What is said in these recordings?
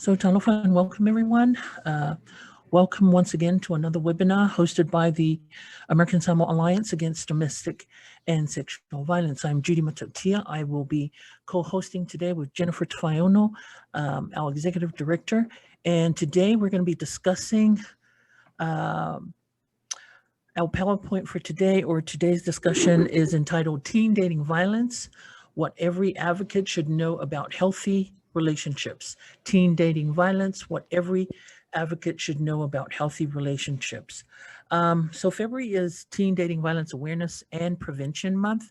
So Talofa and welcome everyone. Welcome once again to another webinar hosted by the American Samoa Alliance Against Domestic and Sexual Violence. I'm Judy Matotia. I will be co-hosting today with Jennifer Tafiono, our Executive Director. And today we're going to be discussing our PowerPoint for today, or today's discussion is entitled Teen Dating Violence, What Every Advocate Should Know About Healthy Relationships. Teen dating violence, what every advocate should know about healthy relationships. So February is Teen Dating Violence Awareness and Prevention Month.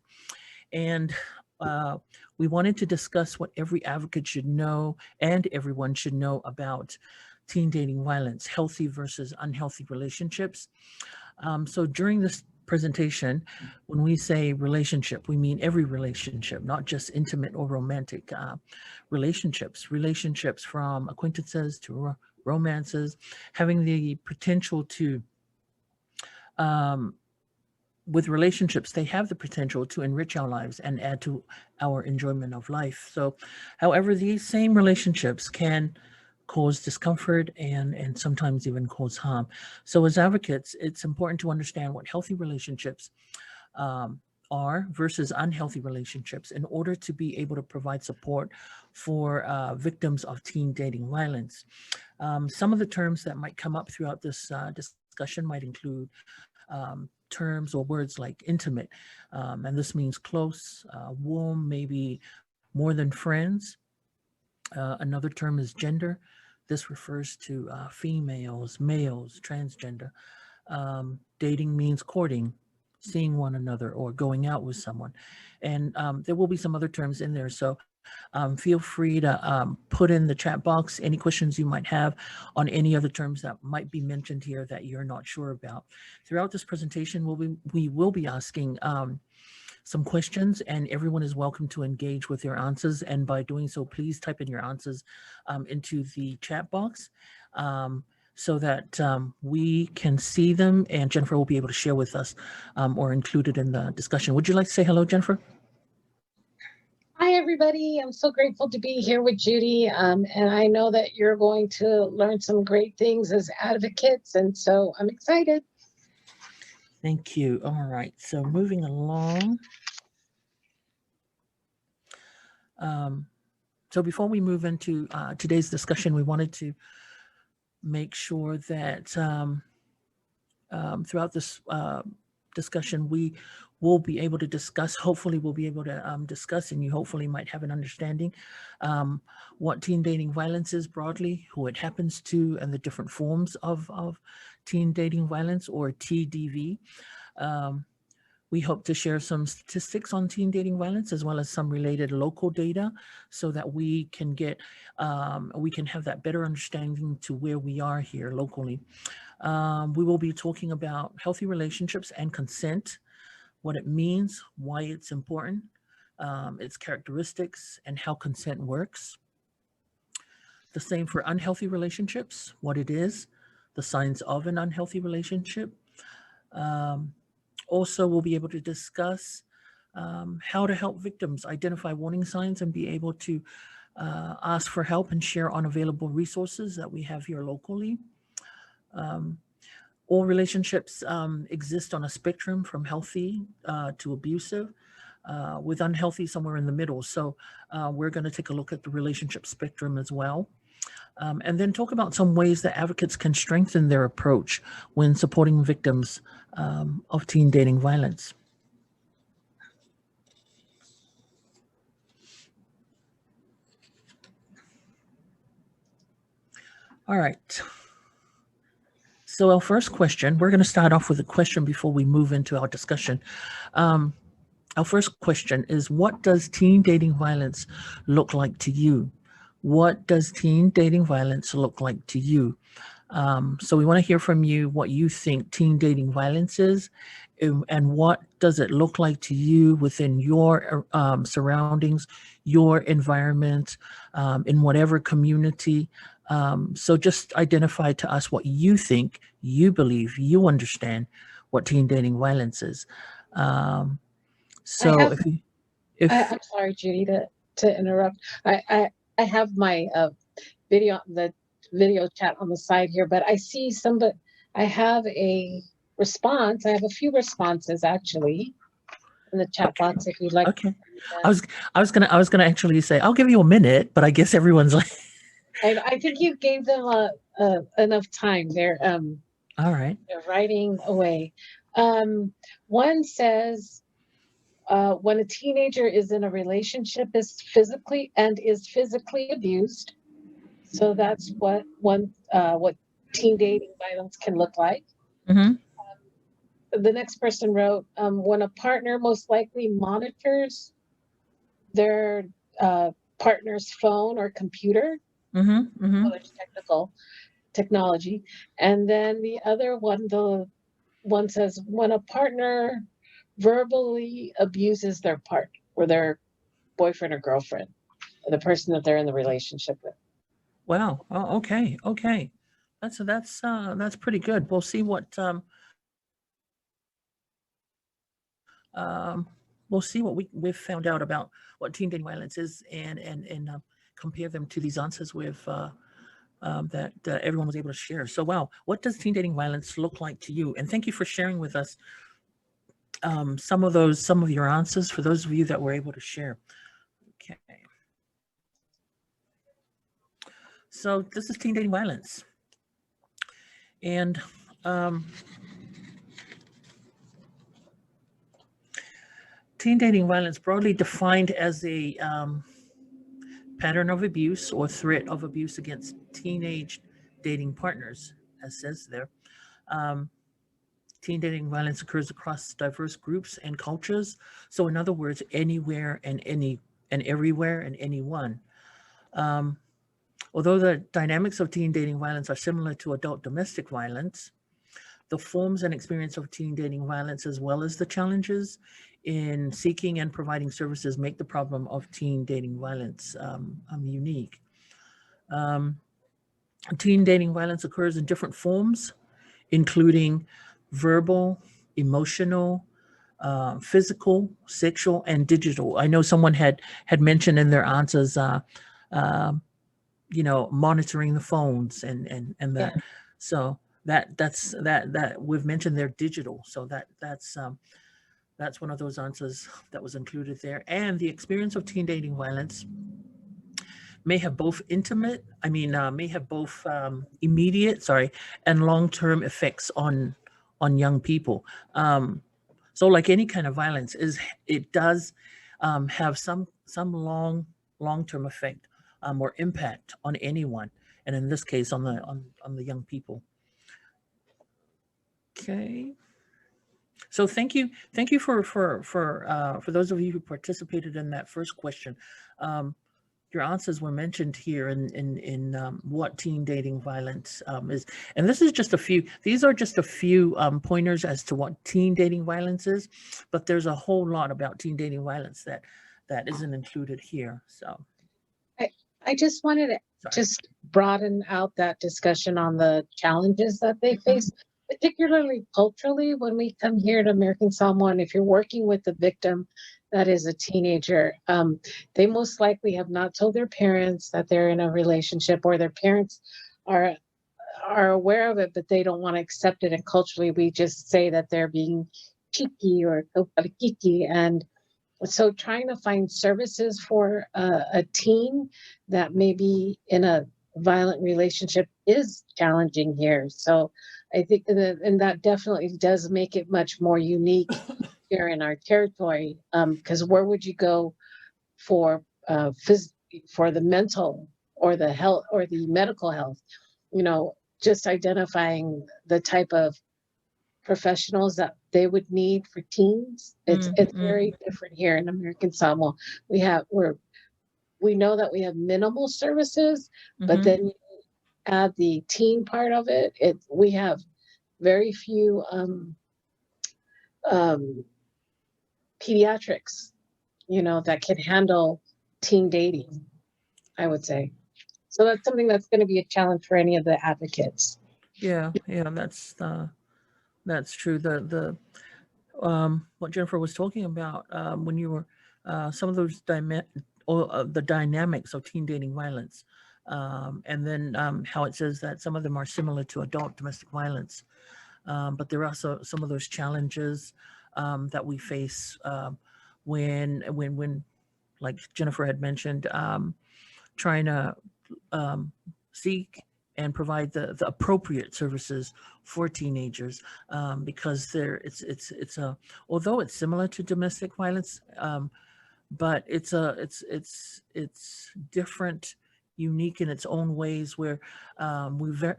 And we wanted to discuss what every advocate should know and everyone should know about teen dating violence, healthy versus unhealthy relationships. So during this presentation, when we say relationship, we mean every relationship, not just intimate or romantic relationships. Relationships from acquaintances to romances, having the potential to, with relationships, they have the potential to enrich our lives and add to our enjoyment of life. So, however, these same relationships can cause discomfort and sometimes even cause harm. So as advocates, it's important to understand what healthy relationships are versus unhealthy relationships in order to be able to provide support for victims of teen dating violence. Some of the terms that might come up throughout this discussion might include terms or words like intimate, and this means close, warm, maybe more than friends. Another term is gender. This refers to females, males, transgender. Dating means courting, seeing one another, or going out with someone. And there will be some other terms in there. So feel free to put in the chat box any questions you might have on any other terms that might be mentioned here that you're not sure about. Throughout this presentation, we will be asking some questions, and everyone is welcome to engage with their answers. And by doing so, please type in your answers into the chat box so that we can see them, and Jennifer will be able to share with us or include it in the discussion. Would you like to say hello, Jennifer? Hi, everybody. I'm so grateful to be here with Judy. And I know that you're going to learn some great things as advocates. And so I'm excited. Thank you. All right. So moving along. So before we move into today's discussion, we wanted to make sure that throughout this discussion, we will be able to discuss, hopefully we'll be able to discuss, and you hopefully might have an understanding what teen dating violence is broadly, who it happens to, and the different forms of teen dating violence, or TDV. We hope to share some statistics on teen dating violence, as well as some related local data, so that we can have that better understanding to where we are here locally. We will be talking about healthy relationships and consent, what it means, why it's important, its characteristics, and how consent works. The same for unhealthy relationships, what it is, the signs of an unhealthy relationship. Also, we'll be able to discuss how to help victims identify warning signs and be able to ask for help and share unavailable resources that we have here locally. All relationships exist on a spectrum from healthy to abusive, with unhealthy somewhere in the middle. So we're going to take a look at the relationship spectrum as well. And then talk about some ways that advocates can strengthen their approach when supporting victims of teen dating violence. All right. So our first question, we're going to start off with a question before we move into our discussion. Our first question is, what does teen dating violence look like to you? What does teen dating violence look like to you? So we want to hear from you what you think teen dating violence is, and what does it look like to you within your surroundings, your environment, in whatever community. So just identify to us what you think, you believe, you understand what teen dating violence is. So I'm sorry, Judy, to interrupt. I have my video chat on the side here, but I see somebody, I have a response. I have a few responses actually in the chat Okay. box if you'd like. Okay. I was gonna actually say I'll give you a minute, but I guess everyone's like, I think you gave them enough time. all right. They're writing away. One says, when a teenager is in a relationship is physically abused. So that's what teen dating violence can look like. Mm-hmm. The next person wrote, when a partner most likely monitors their partner's phone or computer. Mm-hmm. Mm-hmm. Oh, there's technology. And then the one says, when a partner verbally abuses their partner or their boyfriend or girlfriend, or the person that they're in the relationship with. Wow. Oh, okay. Okay. That's pretty good. We'll see um we'll see what we've found out about what teen dating violence is, and compare them to these answers that everyone was able to share. So, wow, what does teen dating violence look like to you? And thank you for sharing with us some of your answers for those of you that were able to share. Okay. So this is teen dating violence. And teen dating violence, broadly defined as a pattern of abuse or threat of abuse against teenage dating partners, as says there. Um, Teen dating violence occurs across diverse groups and cultures. So, in other words, anywhere and everywhere and anyone. Um, Although the dynamics of teen dating violence are similar to adult domestic violence, the forms and experience of teen dating violence, as well as the challenges in seeking and providing services, make the problem of teen dating violence unique. Um, Teen dating violence occurs in different forms, including verbal, emotional, physical, sexual, and digital. I know someone had mentioned in their answers, uh, monitoring the phones and Yeah. that. So that we've mentioned they're digital. So that's one of those answers that was included there. And the experience of teen dating violence may have both immediate, and long-term effects on young people. So like any kind of violence, it does have some long-term effect or impact on anyone, and in this case on the young people. Okay. So thank you for those of you who participated in that first question. Your answers were mentioned here in what teen dating violence is, and this is just a few. These are just a few pointers as to what teen dating violence is, but there's a whole lot about teen dating violence that isn't included here. So I just wanted to just broaden out that discussion on the challenges that they face, particularly culturally when we come here to American Samoa. And if you're working with the victim that is a teenager, they most likely have not told their parents that they're in a relationship, or their parents are aware of it, but they don't want to accept it. And culturally, we just say that they're being cheeky or kiki. And so trying to find services for a teen that may be in a violent relationship is challenging here. So I think and that definitely does make it much more unique here in our territory. Because where would you go for for the mental or the health or the medical health? Just identifying the type of professionals that they would need for teens. It's very different here in American Samoa. We know that we have minimal services, but then you add the teen part of it. We have very few pediatrics, that can handle teen dating, I would say. So that's something that's going to be a challenge for any of the advocates. yeah, that's true. The what Jennifer was talking about when you were some of those the dynamics of teen dating violence. And then how it says that some of them are similar to adult domestic violence. But there are also some of those challenges that we face when, like Jennifer had mentioned, trying to seek and provide the appropriate services for teenagers, because it's a, although it's similar to domestic violence, but it's different, unique in its own ways, where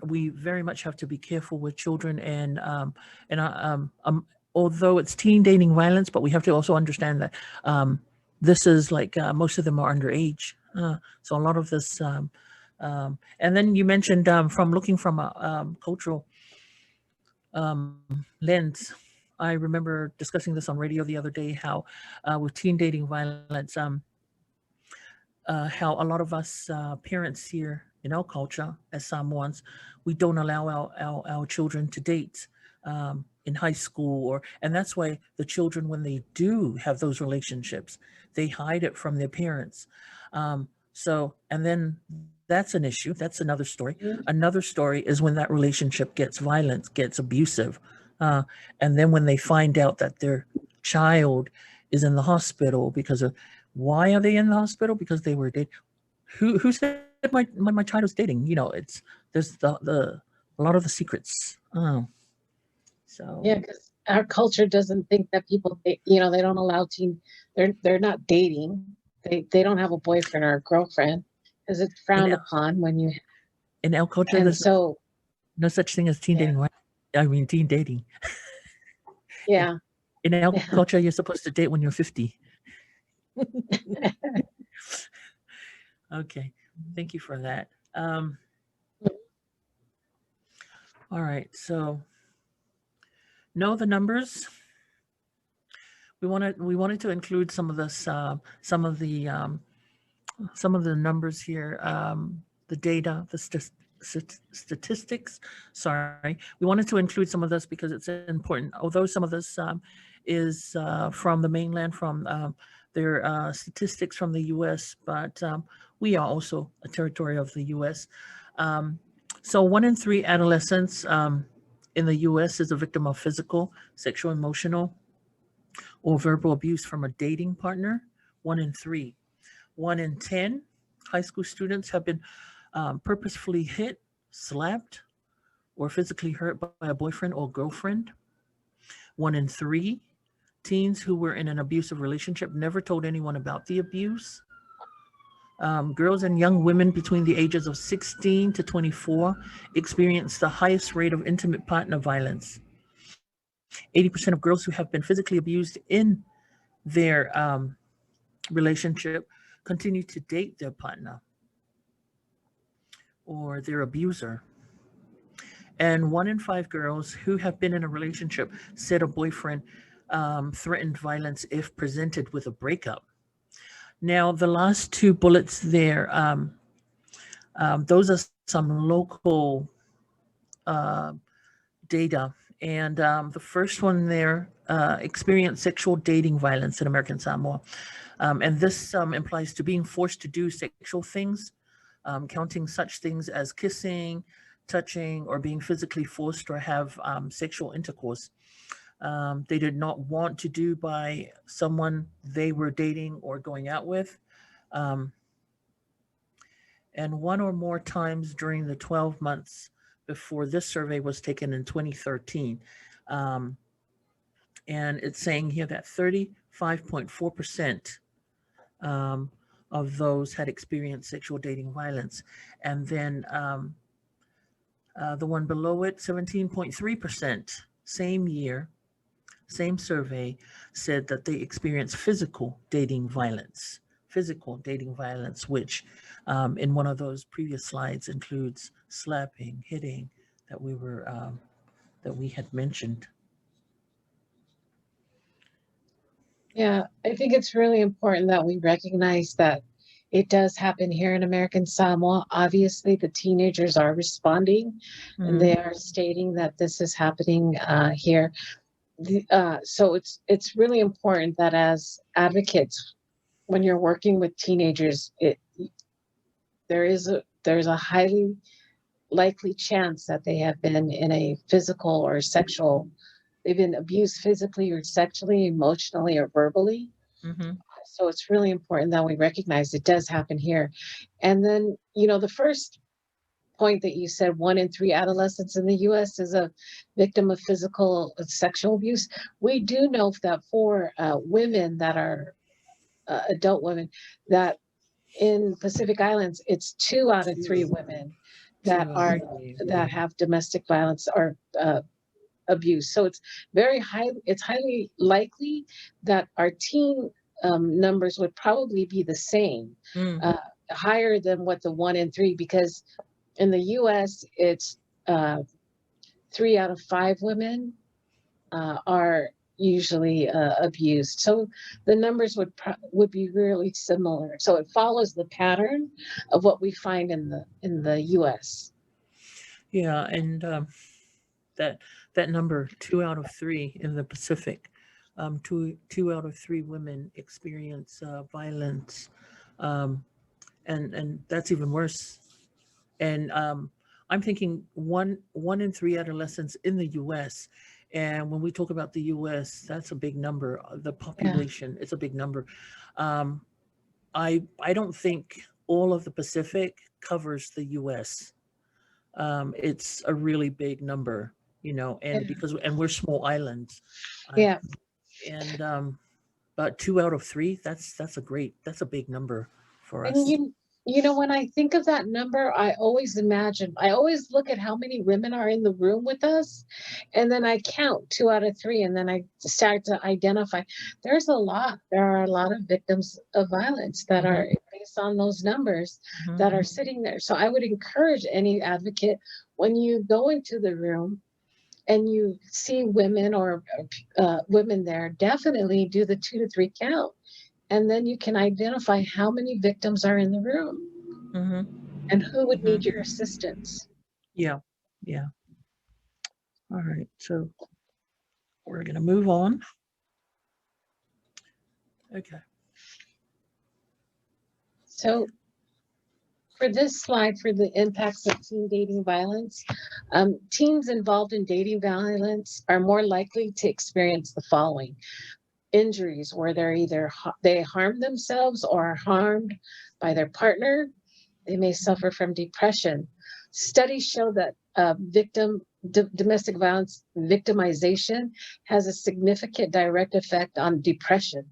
we very much have to be careful with children, and although it's teen dating violence, but we have to also understand that this is like most of them are underage, so a lot of this. And then you mentioned from looking from a cultural lens. I remember discussing this on radio the other day, how with teen dating violence, how a lot of us parents here in our culture as Samoans, we don't allow our children to date in high school, and that's why the children, when they do have those relationships, they hide it from their parents. So, and then that's an issue. That's another story. Mhm. Another story is when that relationship gets violent, gets abusive. Uh, and then when they find out that their child is in the hospital because of, why are they in the hospital? Because they were dating. Who said my child was dating? You know, there's the a lot of the secrets. So Yeah, because our culture doesn't think that people, they don't allow they're not dating. They don't have a boyfriend or a girlfriend because it's in frowned upon when you, in our culture, and there's so, no such thing as teen yeah, dating, right? I mean, teen dating. yeah, In our yeah. culture, you're supposed to date when you're 50. Okay, thank you for that. All right, so know the numbers. We wanted to include some of this, some of the numbers here, the data, statistics. Sorry, we wanted to include some of this because it's important. Although some of this is from the mainland, from their statistics from the U.S., but we are also a territory of the U.S. Um, so 1 in 3 adolescents in the U.S. is a victim of physical, sexual, emotional, or verbal abuse from a dating partner. 1 in 3. 1 in 10 high school students have been purposefully hit, slapped, or physically hurt by a boyfriend or girlfriend. 1 in 3 teens who were in an abusive relationship never told anyone about the abuse. Girls and young women between the ages of 16 to 24 experience the highest rate of intimate partner violence. 80% of girls who have been physically abused in their relationship continue to date their partner or their abuser. And 1 in 5 girls who have been in a relationship said a boyfriend threatened violence if presented with a breakup. Now, the last two bullets there, those are some local data. And the first one there, experienced sexual dating violence in American Samoa. And this implies to being forced to do sexual things, counting such things as kissing, touching, or being physically forced or have sexual intercourse. They did not want to do by someone they were dating or going out with. Um, and one or more times during the 12 months before this survey was taken in 2013. Um, and it's saying here that 35.4% um, of those had experienced sexual dating violence. And then the one below it, 17.3%, same year, same survey, said that they experienced physical dating violence, which in one of those previous slides includes slapping, hitting, that we had mentioned. Yeah, I think it's really important that we recognize that it does happen here in American Samoa. Obviously, the teenagers are responding and Mm, they are stating that this is happening here. So it's really important that as advocates, when you're working with teenagers, there is there's a highly likely chance that they have been in a physical or sexual, they've been abused physically or sexually, emotionally, or verbally. Mm-hmm. So it's really important that we recognize it does happen here. And then, the first point that you said, 1 in 3 adolescents in the US is a victim of physical sexual abuse. We do know that for women that are adult women, that in Pacific Islands, it's 2 out of 3 Two, women two that out of are three. that have domestic violence or abuse. So it's it's highly likely that our teen numbers would probably be the same, Mm, uh, higher than what the 1 in 3, because in the US, it's 3 out of 5 women are usually abused. So the numbers would be really similar. So it follows the pattern of what we find in the US. yeah, and that that number, 2 out of 3 in the Pacific, two out of three women experience violence, um, and that's even worse. And I'm thinking one in three adolescents in the U.S. And when we talk about the U.S., that's a big number. The Yeah. population, it's a big number. Um, I don't think all of the Pacific covers the U.S. It's a really big number, Yeah. and we're small islands, uh, Yeah. and but 2 out of 3, that's a big number for And us. when I think of that number, I always look at how many women are in the room with us, and then I count 2 out of 3, and then I start to identify. There are a lot of victims of violence that Hmm. are based on those numbers Hmm. that are sitting there. So I would encourage any advocate, when you go into the room and you see women or women there, definitely do the 2 to 3 count, and then you can identify how many victims are in the room Hmm. and who would Hmm. need your assistance. Yeah, yeah. All right, so we're gonna move on. Okay. So for this slide, for the impacts of teen dating violence, teens involved in dating violence are more likely to experience the following: injuries, where they harm themselves or are harmed by their partner. They may suffer from depression. Studies show that domestic violence victimization has a significant direct effect on depression.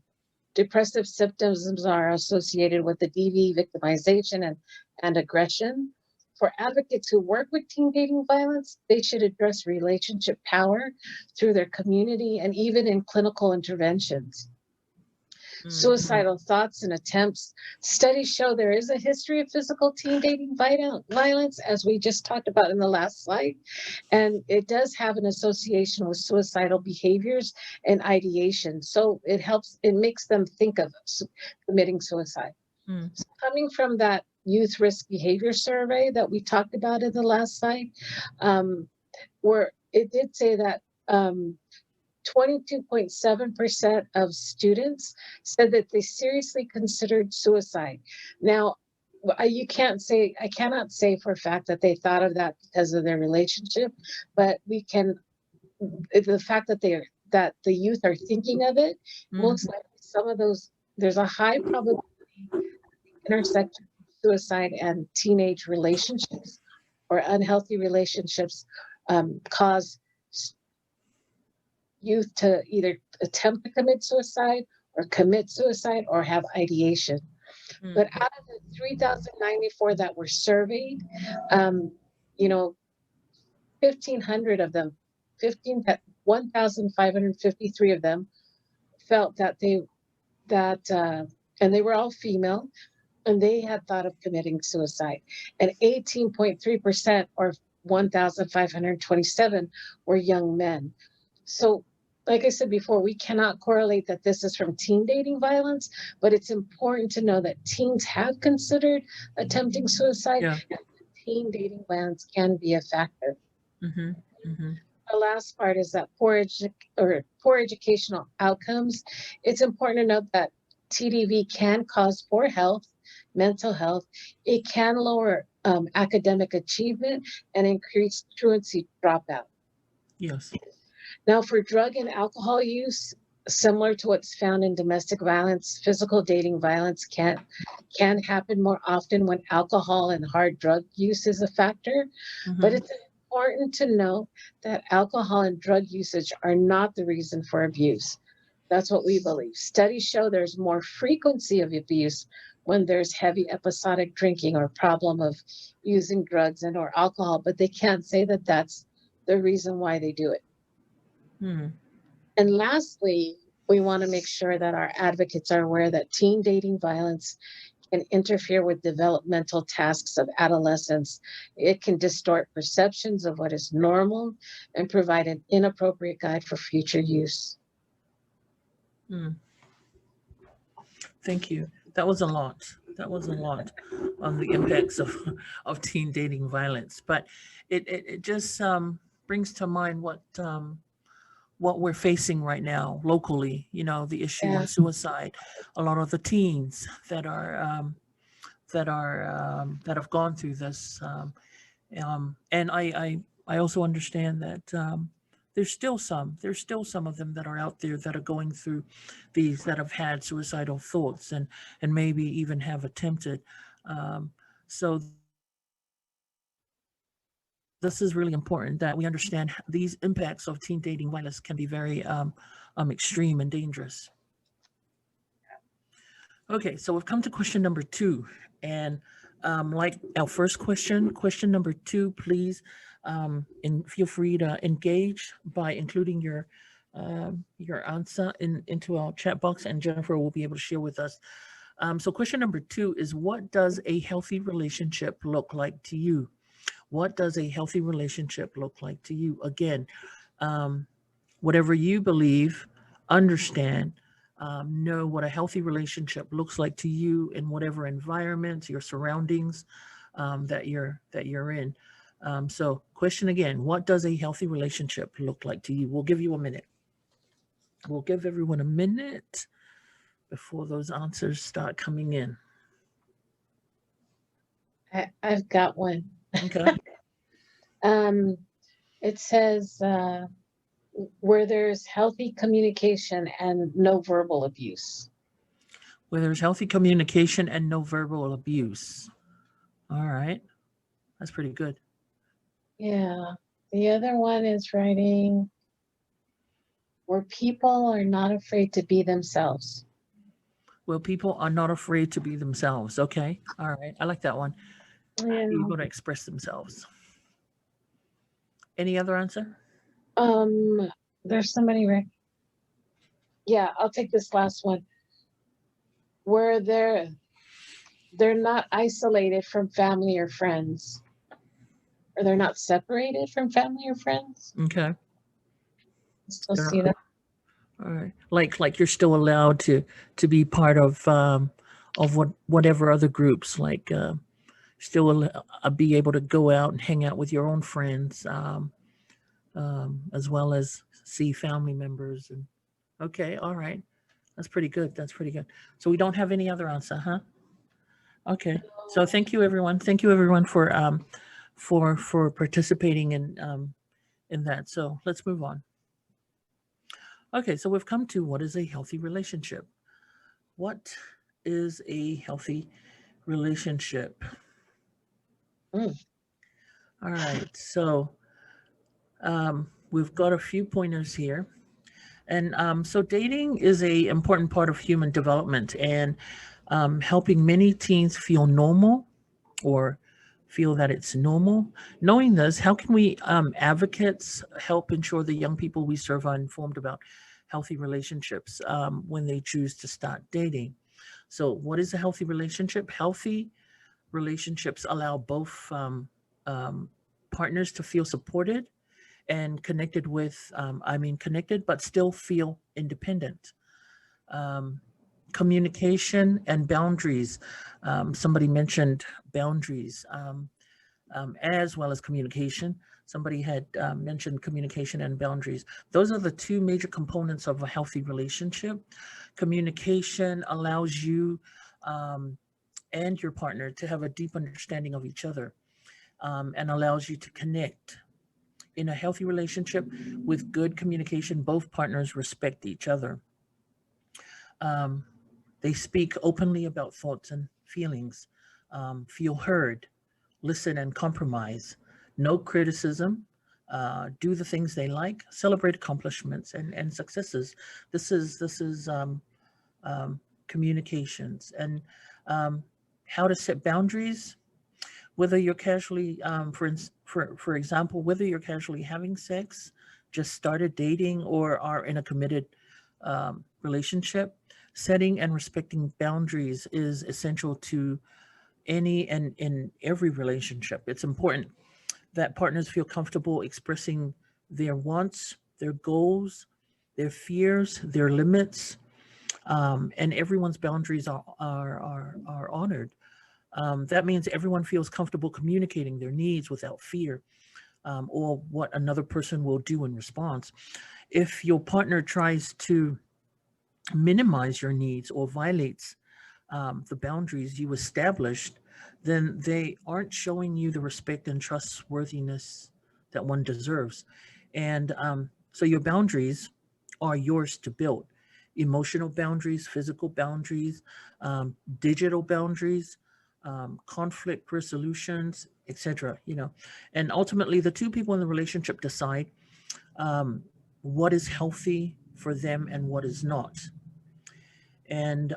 Depressive symptoms are associated with the DV victimization and aggression. For advocates who work with teen dating violence, they should address relationship power through their community and even in clinical interventions. Mm-hmm. Suicidal thoughts and attempts. Studies show there is a history of physical teen dating violence, as we just talked about in the last slide, and it does have an association with suicidal behaviors and ideation. So it makes them think of committing suicide. Mm. So coming from that youth risk behavior survey that we talked about in the last slide, where it did say that 22.7% of students said that they seriously considered suicide. Now, I cannot say for a fact that they thought of that because of their relationship, but the fact that that the youth are thinking of it, Mm. most likely some of those, there's a high probability intersection of suicide and teenage relationships or unhealthy relationships cause youth to either attempt to commit suicide or commit suicide or have ideation. Mm. But out of the 3,094 that were surveyed, um, you know, 1,500 of them, 1,553 of them felt and they were all female, and they had thought of committing suicide. And 18.3%, or 1,527, were young men. So, like I said before, we cannot correlate that this is from teen dating violence, but it's important to know that teens have considered attempting suicide, Yeah. and teen dating violence can be a factor. Mm-hmm. Mm-hmm. The last part is that poor educational outcomes. It's important to note that TDV can cause poor health, mental health. It can lower academic achievement and increased truancy dropout. Yes. Now, for drug and alcohol use, similar to what's found in domestic violence, physical dating violence can happen more often when alcohol and hard drug use is a factor. But it's important to know that alcohol and drug usage are not the reason for abuse. That's what we believe. Studies show there's more frequency of abuse when there's heavy episodic drinking or problem of using drugs and or alcohol, but they can't say that that's the reason why they do it. And lastly, we want to make sure that our advocates are aware that teen dating violence can interfere with developmental tasks of adolescents. It can distort perceptions of what is normal and provide an inappropriate guide for future use. Thank you. That was a lot. That was a lot on the impacts of teen dating violence. But it just brings to mind what we're facing right now locally. You know, the issue Yeah. of suicide. A lot of the teens that have gone through this, and I also understand that there's still some of them that are out there that are going through these, that have had suicidal thoughts and maybe even have attempted. So this is really important that we understand these impacts of teen dating violence can be very extreme and dangerous. Okay, so we've come to question number 2, and like our first question number 2, please, and feel free to engage by including your answer into our chat box, and Jennifer will be able to share with us. So question number 2 is, what does a healthy relationship look like to you? What does a healthy relationship look like to you? Again, whatever you believe, understand, know what a healthy relationship looks like to you in whatever environment, your surroundings that you're in. So question again, what does a healthy relationship look like to you? We'll give you a minute. We'll give everyone a minute before those answers start coming in. I've got one. Okay. It says where there's healthy communication and no verbal abuse. Where there's healthy communication and no verbal abuse. All right. That's pretty good. Yeah. The other one is writing where people are not afraid to be themselves. Well, people are not afraid to be themselves. Okay. All right. I like that one. Yeah. Able to express themselves. Any other answer? There's somebody right. Yeah, I'll take this last one. Where they're not isolated from family or friends. Or they're not separated from family or friends. Okay. Still see that. All right. Like you're still allowed to be part of whatever other groups, like still be able to go out and hang out with your own friends, as well as see family members. And okay, all right, that's pretty good. That's pretty good. So we don't have any other answer, huh? Okay. So thank you, everyone. Thank you, everyone, for participating in that. So let's move on. Okay, so we've come to, what is a healthy relationship? What is a healthy relationship? All right, so we've got a few pointers here. And so dating is a important part of human development, and helping many teens feel normal or feel that it's normal. Knowing this, how can we advocates help ensure the young people we serve are informed about healthy relationships when they choose to start dating? So what is a healthy relationship? Healthy relationships allow both partners to feel supported and connected with, connected, but still feel independent. Communication and boundaries. Somebody mentioned boundaries as well as communication. Somebody had mentioned communication and boundaries. Those are the two major components of a healthy relationship. Communication allows you and your partner to have a deep understanding of each other, and allows you to connect. In a healthy relationship with good communication, both partners respect each other. Um, they speak openly about thoughts and feelings, feel heard, listen and compromise, no criticism, do the things they like, celebrate accomplishments and successes. This is communications and um, how to set boundaries. Whether you're casually, for example, whether you're casually having sex, just started dating, or are in a committed relationship, setting and respecting boundaries is essential to any and in every relationship. It's important that partners feel comfortable expressing their wants, their goals, their fears, their limits, and everyone's boundaries are honored. That means everyone feels comfortable communicating their needs without fear, or what another person will do in response. If your partner tries to minimize your needs or violates the boundaries you established, then they aren't showing you the respect and trustworthiness that one deserves. And so your boundaries are yours to build: emotional boundaries, physical boundaries, digital boundaries, conflict resolutions, etc. And ultimately, the two people in the relationship decide what is healthy for them and what is not. And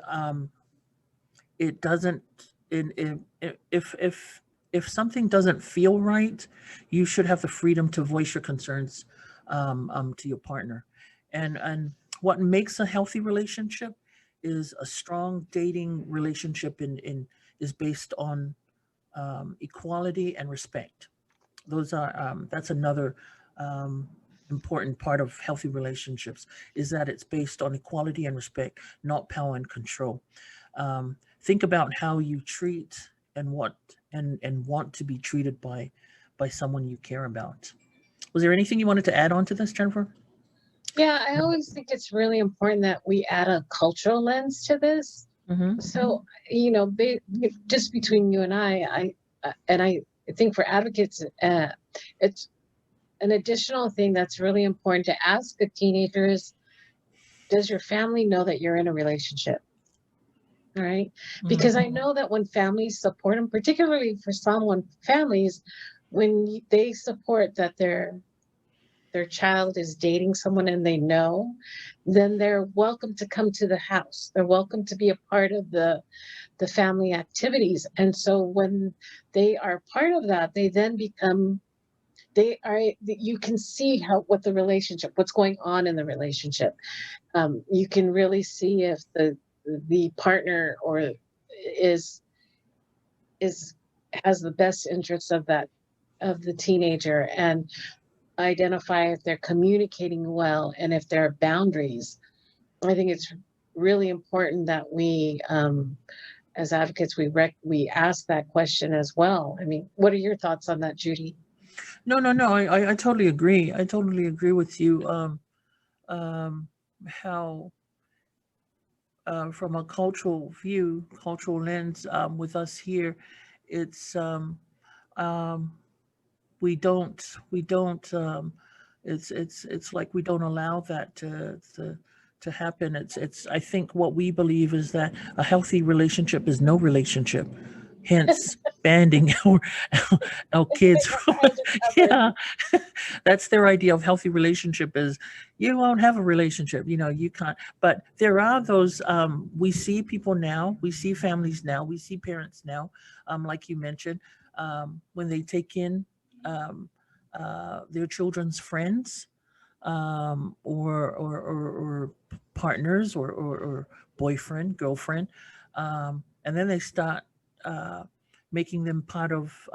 it doesn't if something doesn't feel right, you should have the freedom to voice your concerns to your partner. And what makes a healthy relationship is a strong dating relationship in is based on equality and respect. Those are That's another um, important part of healthy relationships, is that it's based on equality and respect, not power and control. Think about how you treat and what and want to be treated by someone you care about. Was there anything you wanted to add on to this, Jennifer? Yeah, I always think it's really important that we add a cultural lens to this. Mm-hmm. So, just between you and I think for advocates, it's an additional thing that's really important to ask a teenager is, does your family know that you're in a relationship? All right. Because I know that when families support them, particularly for families, when they support that their child is dating someone and they know, then they're welcome to come to the house. They're welcome to be a part of the family activities. And so when they are part of that, they then become you can see what the relationship, what's going on in the relationship. You can really see if the partner or is is has the best interests of the teenager, and identify if they're communicating well and if there are boundaries. I think it's really important that we, as advocates, we ask that question as well. I mean, what are your thoughts on that, Judy? No. I totally agree. I totally agree with you. How from a cultural lens, with us here, it's um, we don't it's like we don't allow that to happen. It's I think what we believe is that a healthy relationship is no relationship, hence banding our kids from, yeah. That's their idea of healthy relationship, is you won't have a relationship, you can't. But there are those, we see people now, we see families now, we see parents now, like you mentioned, when they take in um, their children's friends, or partners, or boyfriend, girlfriend, and then they start making them part of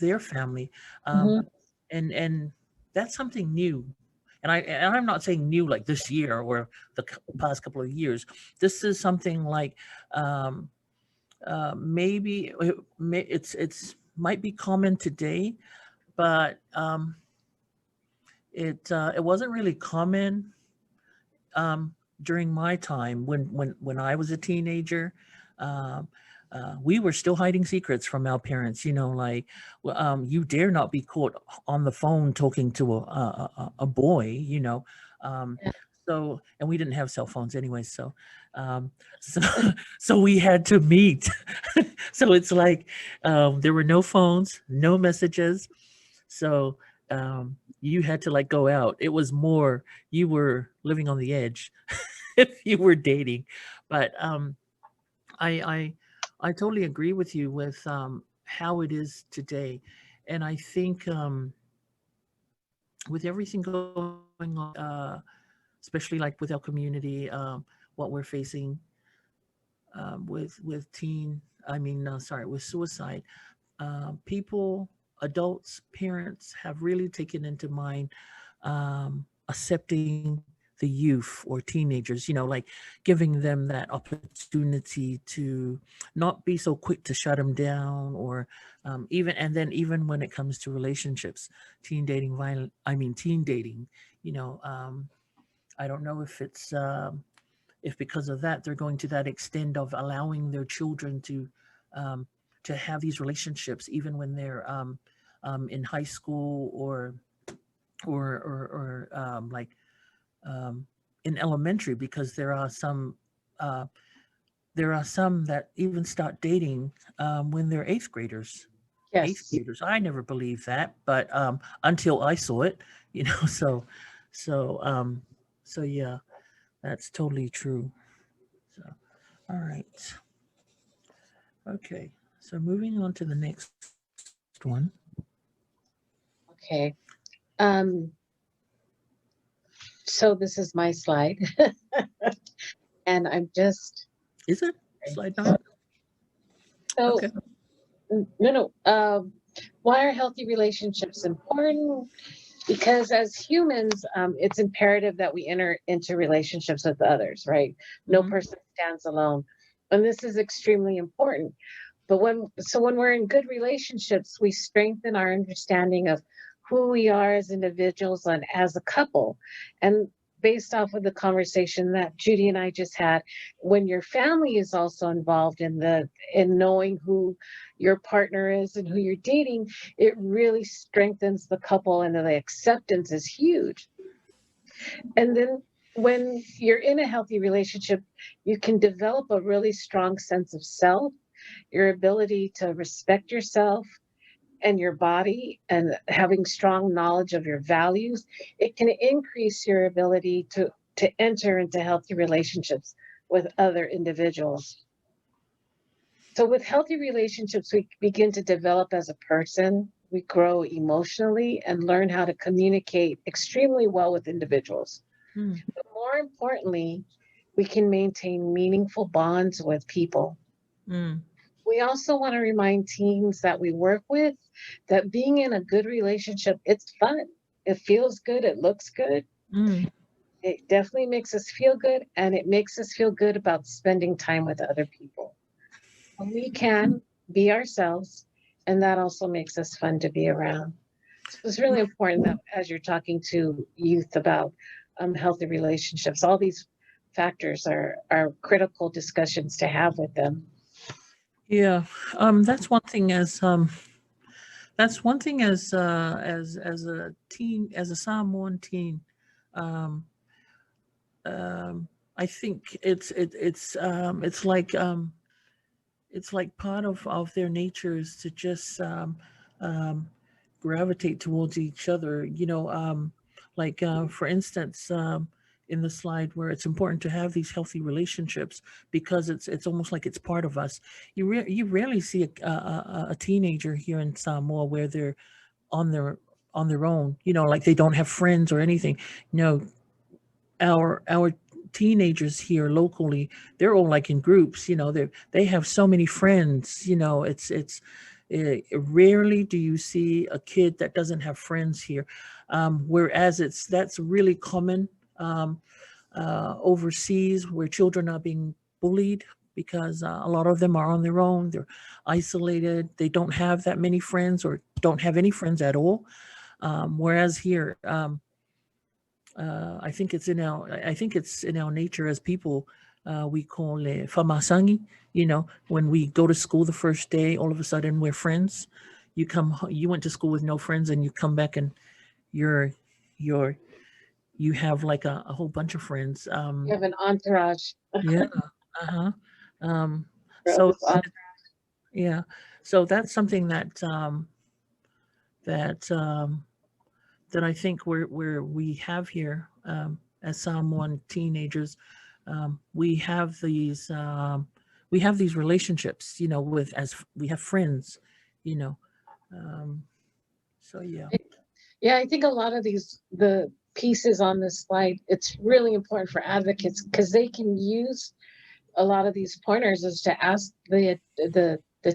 their family, Mhm. and that's something new. And I'm not saying new like this year or the past couple of years. This is something like, um, maybe it's might be common today, but it wasn't really common um, during my time when I was a teenager. Um, we were still hiding secrets from our parents, like, well, you dare not be caught on the phone talking to a boy, um, so, and we didn't have cell phones anyway, um, so, so we had to meet. So it's like, there were no phones, no messages. So, you had to like go out. It was more, you were living on the edge if you were dating. But I I totally agree with you with how it is today, and I think with everything going on, especially like with our community, what we're facing with sorry, with suicide, people, adults, parents have really taken into mind accepting the youth or teenagers, like giving them that opportunity to not be so quick to shut them down, or even when it comes to relationships, teen dating, you know, um, I don't know if because of that they're going to that extent of allowing their children um, to have these relationships even when they're in high school, or like um, in elementary, because uh, there are some that even start dating when they're eighth graders. Eighth Yes. graders. I never believed that, but until I saw it, so um, so yeah, that's totally true. So, all right. Okay. So moving on to the next one. Okay. Um, so this is my slide, and I'm just Is it slide 9? so Okay. no. Why are healthy relationships important? Because as humans, it's imperative that we enter into relationships with others, right? No Hmm. person stands alone, and this is extremely important. But when we're in good relationships, we strengthen our understanding of who we are as individuals and as a couple. And based off of the conversation that Judy and I just had, when your family is also involved in knowing who your partner is and who you're dating, it really strengthens the couple, and the acceptance is huge. And then when you're in a healthy relationship, you can develop a really strong sense of self, your ability to respect yourself and your body, and having strong knowledge of your values. It can increase your ability to enter into healthy relationships with other individuals. So with healthy relationships, we begin to develop as a person, we grow emotionally and learn how to communicate extremely well with individuals. Mm, But more importantly, we can maintain meaningful bonds with people. mm, We also want to remind teams that we work with that being in a good relationship, it's fun. It feels good. It looks good. mm. It definitely makes us feel good, and it makes us feel good about spending time with other people. And we can be ourselves, and that also makes us fun to be around. So it's really important that as you're talking to youth about healthy relationships, all these factors are critical discussions to have with them. Yeah. That's one thing as a teen, as a Samoan teen. Um, I think it's like part of their natures to just um, gravitate towards each other. Like for instance, in the slide where it's important to have these healthy relationships because it's almost like it's part of us. You rarely see a teenager here in Samoa where they're on their on their own. Like they don't have friends or anything. No, our teenagers here locally, they're all like in groups. They have so many friends. Rarely do you see a kid that doesn't have friends here, whereas that's really common overseas, where children are being bullied because a lot of them are on their own. They're isolated, they don't have that many friends or don't have any friends at all. Whereas here, I think it's in our nature as people we call it famasangi. When we go to school the first day, all of a sudden we're friends. You went to school with no friends, and you come back and you're you're you have like a whole bunch of friends. You have an entourage. Yeah. Uh-huh. Um, Girl, so this en- yeah, so that's something that that I think we have here, as Samoan teenagers. We have these relationships, with as we have friends, you know. Um, so yeah. Yeah, I think a lot of the pieces on this slide, it's really important for advocates because they can use a lot of these pointers is to ask the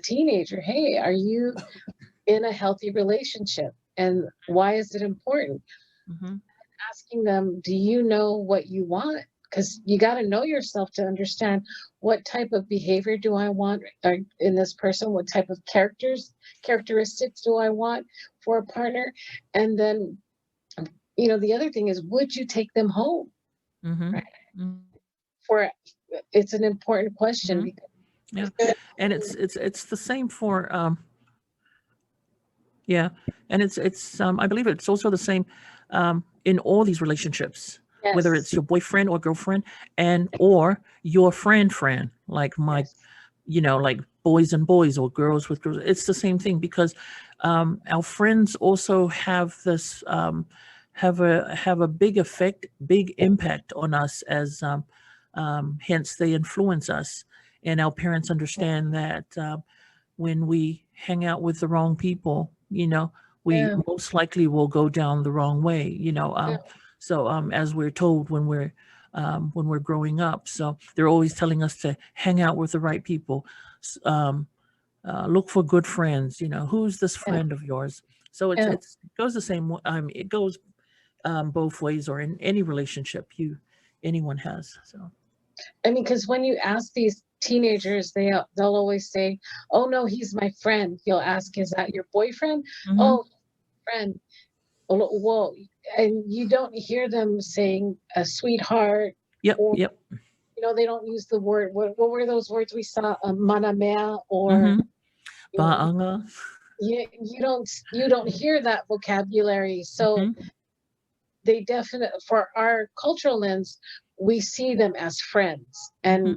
teenager, hey, are you in a healthy relationship? And why is it important? Hmm. Asking them, do you know what you want? Because you got to know yourself to understand what type of behavior do I want in this person, what type of characteristics do I want for a partner, and then the other thing is, would you take them home? Hmm. Right? For it's an important question Hmm. because Yeah, and it's the same for yeah, and it's I believe it's also the same in all these relationships, whether yes, it's your boyfriend or girlfriend, and or your friend, like my, yes, like boys and boys or girls with girls. It's the same thing because our friends also have a big effect, big impact on us as hence they influence us, and our parents understand that when we hang out with the wrong people, we yeah, most likely will go down the wrong way, yeah, so as we're told when we're growing up. So they're always telling us to hang out with the right people. Look for good friends. Who's this yeah, friend of yours? So yeah. it goes the same. It goes both ways, or in any relationship anyone has. So. I mean, because when you ask these teenagers, they'll always say, "Oh no, he's my friend." You'll ask, "Is that your boyfriend?" Hmm. "Oh, friend." Well, and you don't hear them saying a sweetheart, Yep. or Yep. they don't use the word. What were those words we saw? Manamea, or Hmm. you know, Baanga. you don't hear that vocabulary. So Hmm. they definitely, for our cultural lens, we see them as friends, Hmm.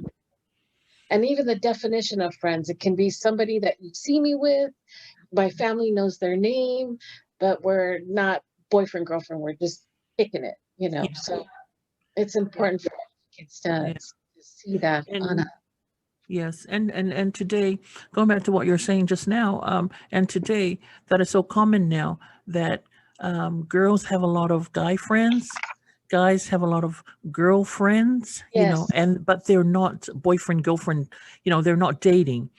and even the definition of friends, it can be somebody that you see me with. My family knows their name, but we're not boyfriend girlfriend. We're just kicking it. Yeah. So it's Yeah. important for kids to Yeah. see that on And a yes, and today, going back to what you're saying just now, and today that is so common now that girls have a lot of guy friends, guys have a lot of girlfriends, yes, and but they're not boyfriend girlfriend, they're not dating.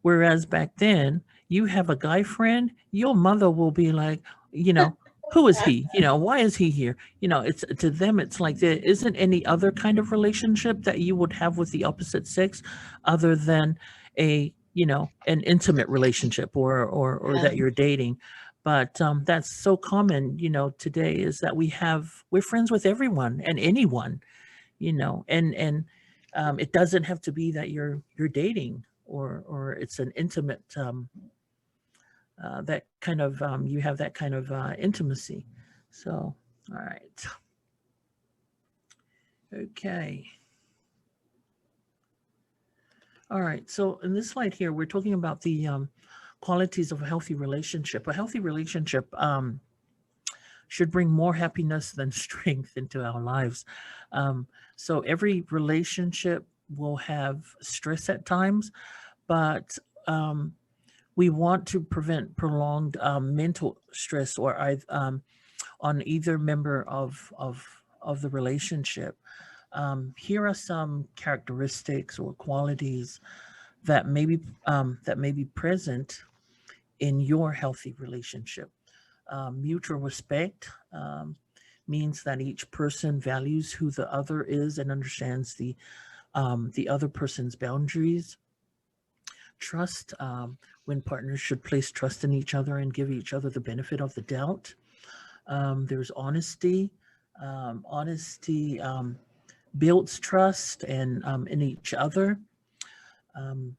Whereas back then, you have a guy friend, your mother will be like, you know, who is he? Why is he here? It's to them, it's like there isn't any other kind of relationship that you would have with the opposite sex other than an intimate relationship, or yeah, that you're dating. But that's so common, today, is that we're friends with everyone and anyone, and it doesn't have to be that you're dating, or it's an intimate, that kind of you have that kind of intimacy. So, all right, okay, all right. So in this slide here, we're talking about the qualities of a healthy relationship. A healthy relationship should bring more happiness than strength into our lives. So every relationship will have stress at times, but we want to prevent prolonged mental stress on either member of the relationship. Here are some characteristics or qualities that may be present in your healthy relationship. Mutual respect means that each person values who the other is and understands the other person's boundaries. Trust, when partners should place trust in each other and give each other the benefit of the doubt. There's honesty. Honesty builds trust and in each other, um,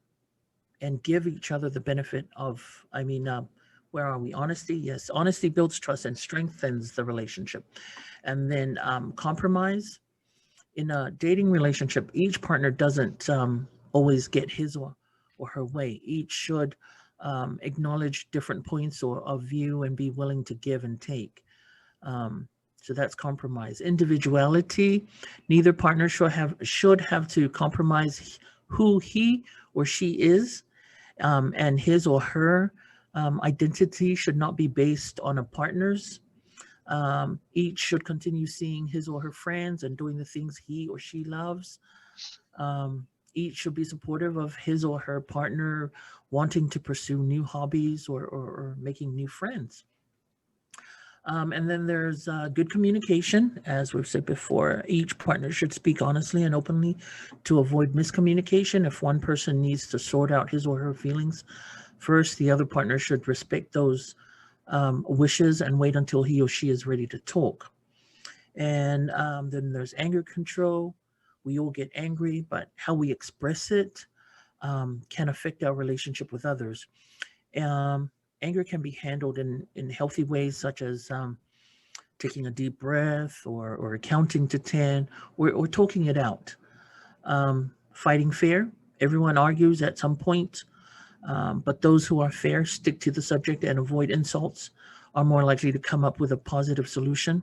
and give each other the benefit of, where are we? Honesty. Yes, honesty builds trust and strengthens the relationship. And then compromise. In a dating relationship, each partner doesn't always get his or her way. Each should acknowledge different points of view and be willing to give and take. Um, so that's compromise. Individuality. Neither partner should have to compromise who he or she is, and his or her identity should not be based on a partner's. Each should continue seeing his or her friends and doing the things he or she loves. Each should be supportive of his or her partner wanting to pursue new hobbies or making new friends. And then there's good communication. As we've said before, each partner should speak honestly and openly to avoid miscommunication. If one person needs to sort out his or her feelings first, the other partner should respect those wishes and wait until he or she is ready to talk. And then there's anger control. We all get angry, but how we express it can affect our relationship with others. Um, Anger can be handled in healthy ways, such as taking a deep breath or counting to 10 or talking it out. Fighting fair. Everyone argues at some point, but those who are fair stick to the subject and avoid insults are more likely to come up with a positive solution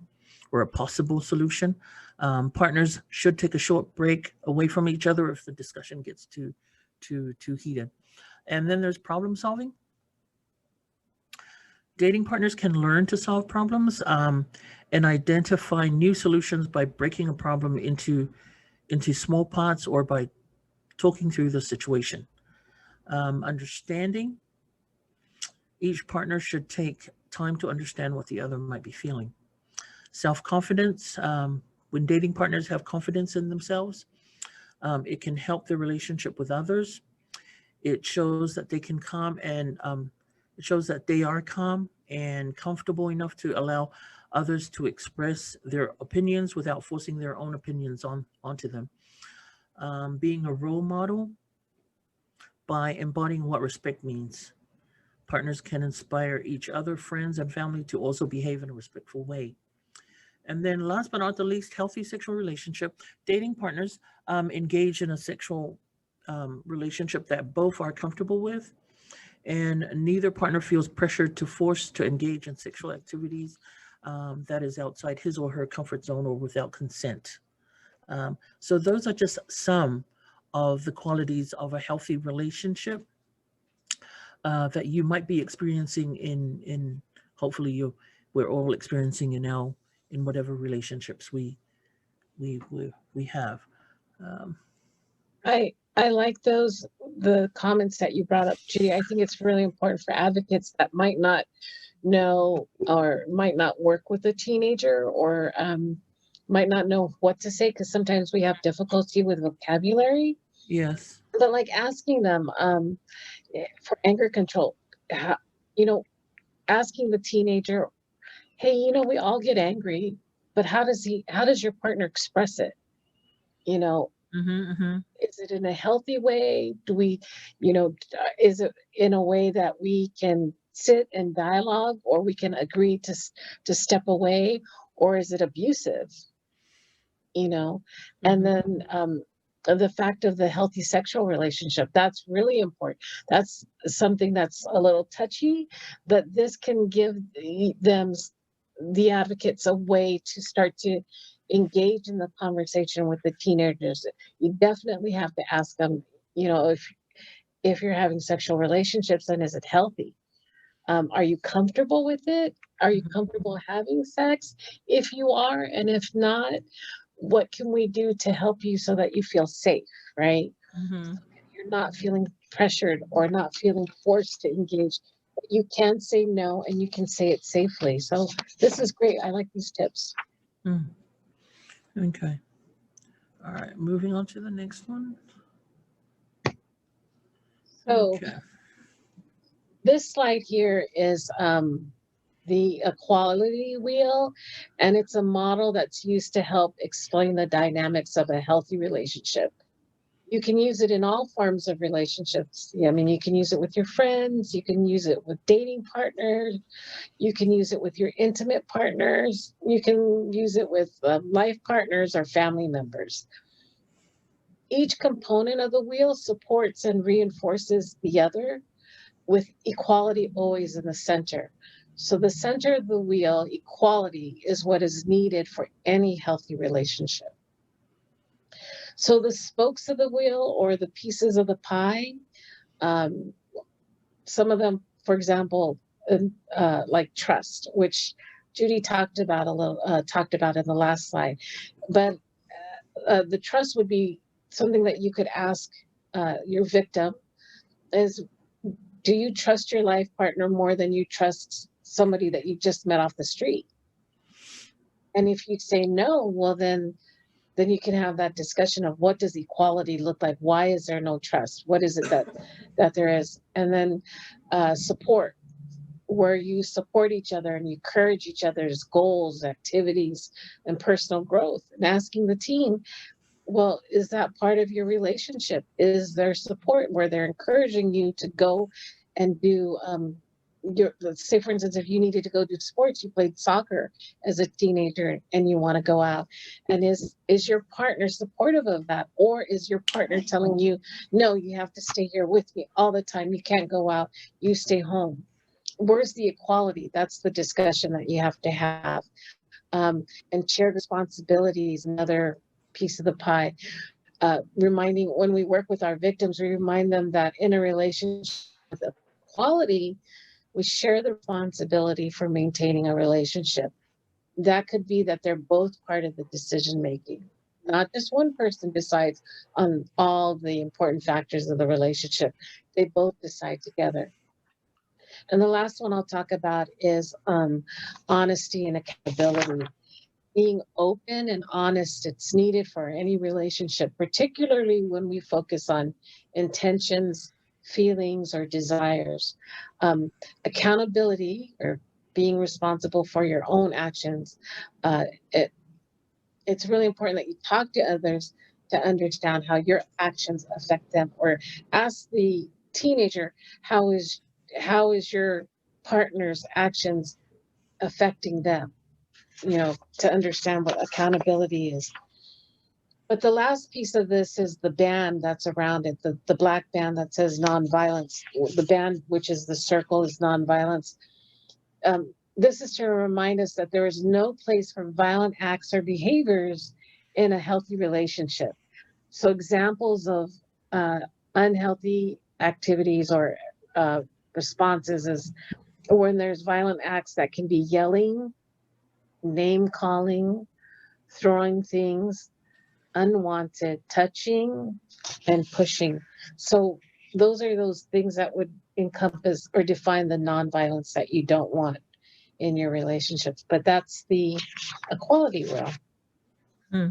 or a possible solution. Partners should take a short break away from each other if the discussion gets too heated. And then there's problem solving. Dating partners can learn to solve problems and identify new solutions by breaking a problem into small parts or by talking through the situation. Understanding. Each partner should take time to understand what the other might be feeling. Self confidence. When dating partners have confidence in themselves, it can help their relationship with others. It shows that they can calm and it shows that they are calm and comfortable enough to allow others to express their opinions without forcing their own opinions onto them. Being a role model by embodying what respect means. Partners can inspire each other, friends, and family to also behave in a respectful way. And then, last but not the least, healthy sexual relationship. Dating partners engage in a sexual relationship that both are comfortable with, and neither partner feels pressured to force to engage in sexual activities that is outside his or her comfort zone or without consent. So, those are just some of the qualities of a healthy relationship that you might be experiencing in hopefully we're all experiencing in now in whatever relationships we have. Um, I like the comments that you brought up, Judy. I think it's really important for advocates that might not know or might not work with a teenager or might not know what to say because sometimes we have difficulty with vocabulary. yes. But like asking them for anger control, how, you know, asking the teenager, hey, we all get angry, but how does your partner express it? You know, Hmm. Hmm. is it in a healthy way? Do we, is it in a way that we can sit and dialogue or we can agree to step away, or is it abusive? You know, and Hmm. then the fact of the healthy sexual relationship, that's really important. That's something that's a little touchy, but this can give them, the advocates, a way to start to engage in the conversation with the teenagers. You definitely have to ask them, if you're having sexual relationships, then is it healthy? Are you comfortable with it? Are you comfortable having sex? If you are, and if not, what can we do to help you so that you feel safe, right? Hmm. You're not feeling pressured or not feeling forced to engage. But you can say no and you can say it safely. So this is great. I like these tips. Mm. Okay. All right. Moving on to the next one. So Okay. this slide here is the equality wheel, and it's a model that's used to help explain the dynamics of a healthy relationship. You can use it in all forms of relationships. I mean, you can use it with your friends, you can use it with dating partners, you can use it with your intimate partners, you can use it with life partners or family members. Each component of the wheel supports and reinforces the other, with equality always in the center. So, the center of the wheel, equality, is what is needed for any healthy relationship. So, the spokes of the wheel or the pieces of the pie, um, some of them, for example, like trust, which Judy talked about in the last slide. But the trust would be something that you could ask your victim is, do you trust your life partner more than you trust somebody that you just met off the street? And if you say no, well, then you can have that discussion of, what does equality look like? Why is there no trust? What is it that there is? And then support, where you support each other and you encourage each other's goals, activities, and personal growth. And asking the team, well, is that part of your relationship? Is there support where they're encouraging you to go and do let's say, for instance, if you needed to go do sports, you played soccer as a teenager and you want to go out, and is your partner supportive of that, or is your partner telling you, no, you have to stay here with me all the time, you can't go out, you stay home? Where's the equality? That's the discussion that you have to have. And shared responsibilities, another piece of the pie. Reminding, when we work with our victims, we remind them that in a relationship with equality, we share the responsibility for maintaining a relationship. That could be that they're both part of the decision making. Not just one person decides on all the important factors of the relationship. They both decide together. And the last one I'll talk about is honesty and accountability. Being open and honest, it's needed for any relationship, particularly when we focus on intentions, feelings, or desires. Accountability, or being responsible for your own actions, uh, it, it's really important that you talk to others to understand how your actions affect them, or ask the teenager, how is your partner's actions affecting them, to understand what accountability is. But the last piece of this is the band that's around it, the black band that says nonviolence. The band, which is the circle, is nonviolence. This is to remind us that there is no place for violent acts or behaviors in a healthy relationship. So, examples of uh, unhealthy activities or responses is when there's violent acts that can be yelling, name calling, throwing things, unwanted touching, and pushing. So those are those things that would encompass or define the nonviolence that you don't want in your relationships. But that's the equality wheel. Hmm.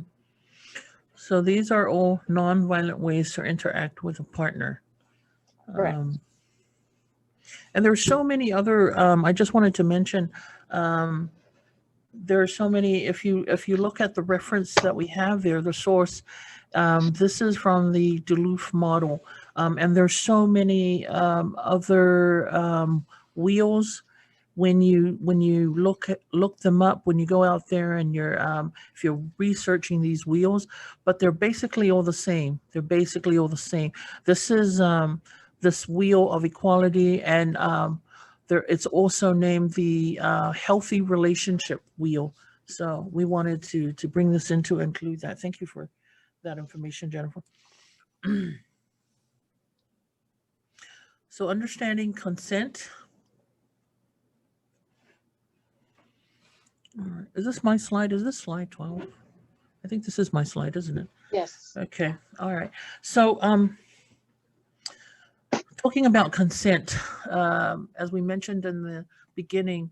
So these are all non-violent ways to interact with a partner. Correct. And there's so many other. I just wanted to mention. There are so many. If you look at the reference that we have there, the source, this is from the Duluth model, and there's so many other wheels. When you look them up, when you go out there and if you're researching these wheels, but they're basically all the same. They're basically all the same. This is this wheel of equality, and it's also named the healthy relationship wheel. So we wanted to bring this in to include that. Thank you for that information, Jennifer. So understanding consent. All right. Is this my slide? Is this slide 12? I think this is my slide, isn't it? Yes. Okay. All right. So talking about consent, as we mentioned in the beginning,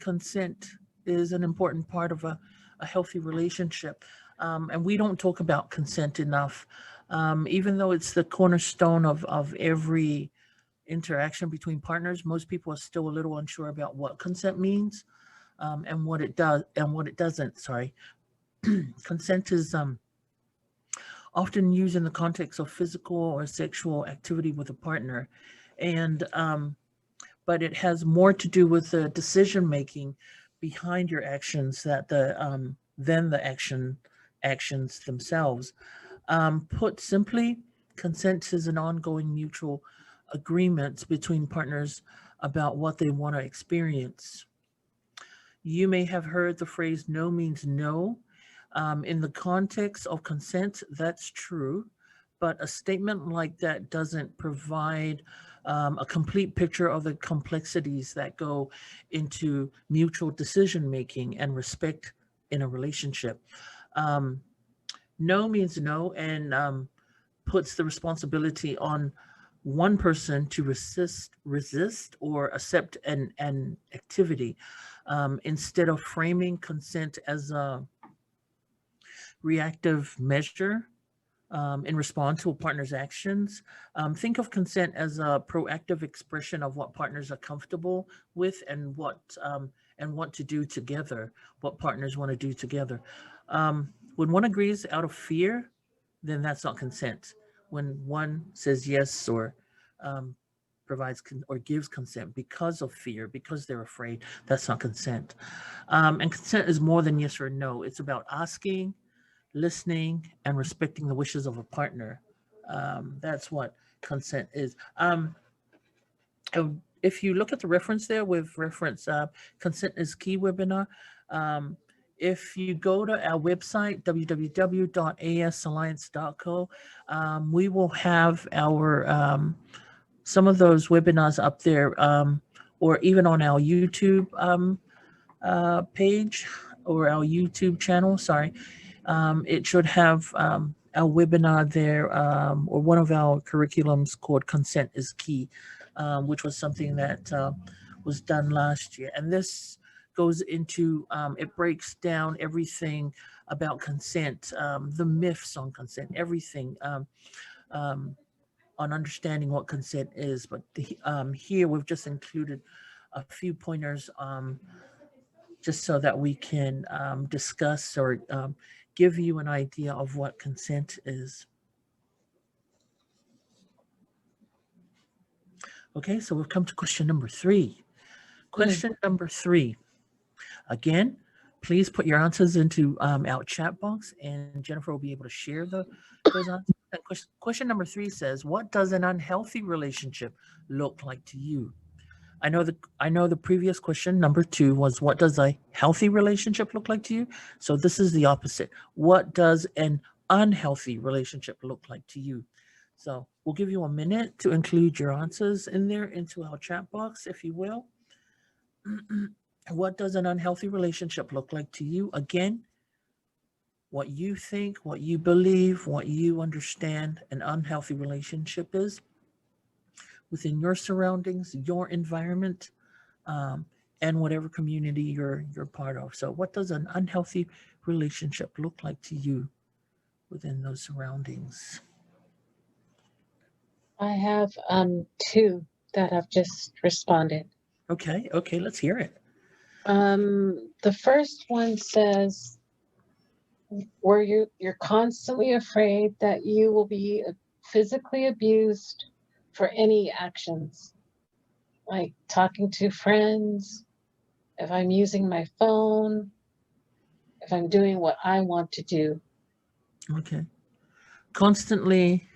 consent is an important part of a healthy relationship. And we don't talk about consent enough, even though it's the cornerstone of every interaction between partners, most people are still a little unsure about what consent means, and what it does and what it doesn't. Sorry. Consent is often used in the context of physical or sexual activity with a partner, and but it has more to do with the decision making behind your actions than the actions themselves. Put simply, consent is an ongoing mutual agreement between partners about what they want to experience. You may have heard the phrase no means no. In the context of consent, that's true, but a statement like that doesn't provide a complete picture of the complexities that go into mutual decision making and respect in a relationship. Um, no means no, and puts the responsibility on one person to resist or accept an activity, instead of framing consent as a reactive measure in response to a partner's actions. Think of consent as a proactive expression of what partners are comfortable with and want to do together. What partners want to do together. When one agrees out of fear, then that's not consent. When one says yes or um, or gives consent because of fear, because they're afraid, that's not consent. And consent is more than yes or no. It's about asking, listening, and respecting the wishes of a partner. That's what consent is. If you look at the reference there with reference consent is key webinar, um, if you go to our website, www.asalliance.co, we will have our some of those webinars up there, or even on our YouTube page or our YouTube channel. Sorry, it should have our webinar there, or one of our curriculums called Consent is Key, which was something that was done last year. And this goes into, it breaks down everything about consent, the myths on consent, everything um, on understanding what consent is. But here we've just included a few pointers, just so that we can discuss or give you an idea of what consent is. Okay, so we've come to question number 3. Question number 3. Again, please put your answers into our chat box, and Jennifer will be able to share those answers. And question number 3 says, what does an unhealthy relationship look like to you? I know the previous question, number 2, was what does a healthy relationship look like to you? So this is the opposite. What does an unhealthy relationship look like to you? So we'll give you a minute to include your answers in there into our chat box, if you will. What does an unhealthy relationship look like to you? Again, what you think, what you believe, what you understand an unhealthy relationship is within your surroundings, your environment, and whatever community you're part of. So what does an unhealthy relationship look like to you within those surroundings? I have 2 that have just responded. Okay, let's hear it. The first one says, where you're constantly afraid that you will be physically abused for any actions, like talking to friends, if I'm using my phone, if I'm doing what I want to do. Okay. Constantly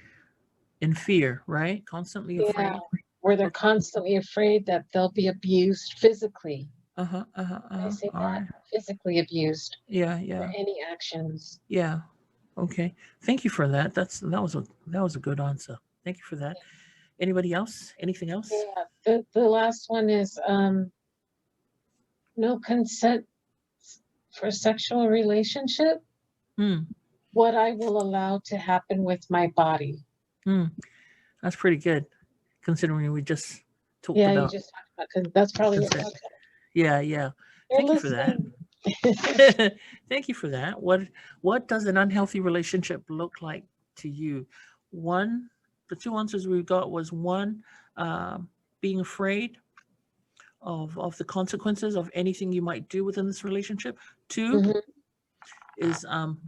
in fear, right? Constantly afraid. Where they're constantly afraid that they'll be abused physically. I say All that, right. physically abused for Yeah. any actions. Yeah. Okay. Thank you for that. That was a good answer. Thank you for that. Anybody else? Anything else? Yeah. The last one is no consent for sexual relationship. What I will allow to happen with my body. That's pretty good, considering we just talked Yeah, about. you just talked about, because that's probably what. consent. Yeah. Thank you for that. Thank you for that. What does an unhealthy relationship look like to you? One, the 2 answers we got was 1, um, being afraid of the consequences of anything you might do within this relationship. Two Mm-hmm. is um,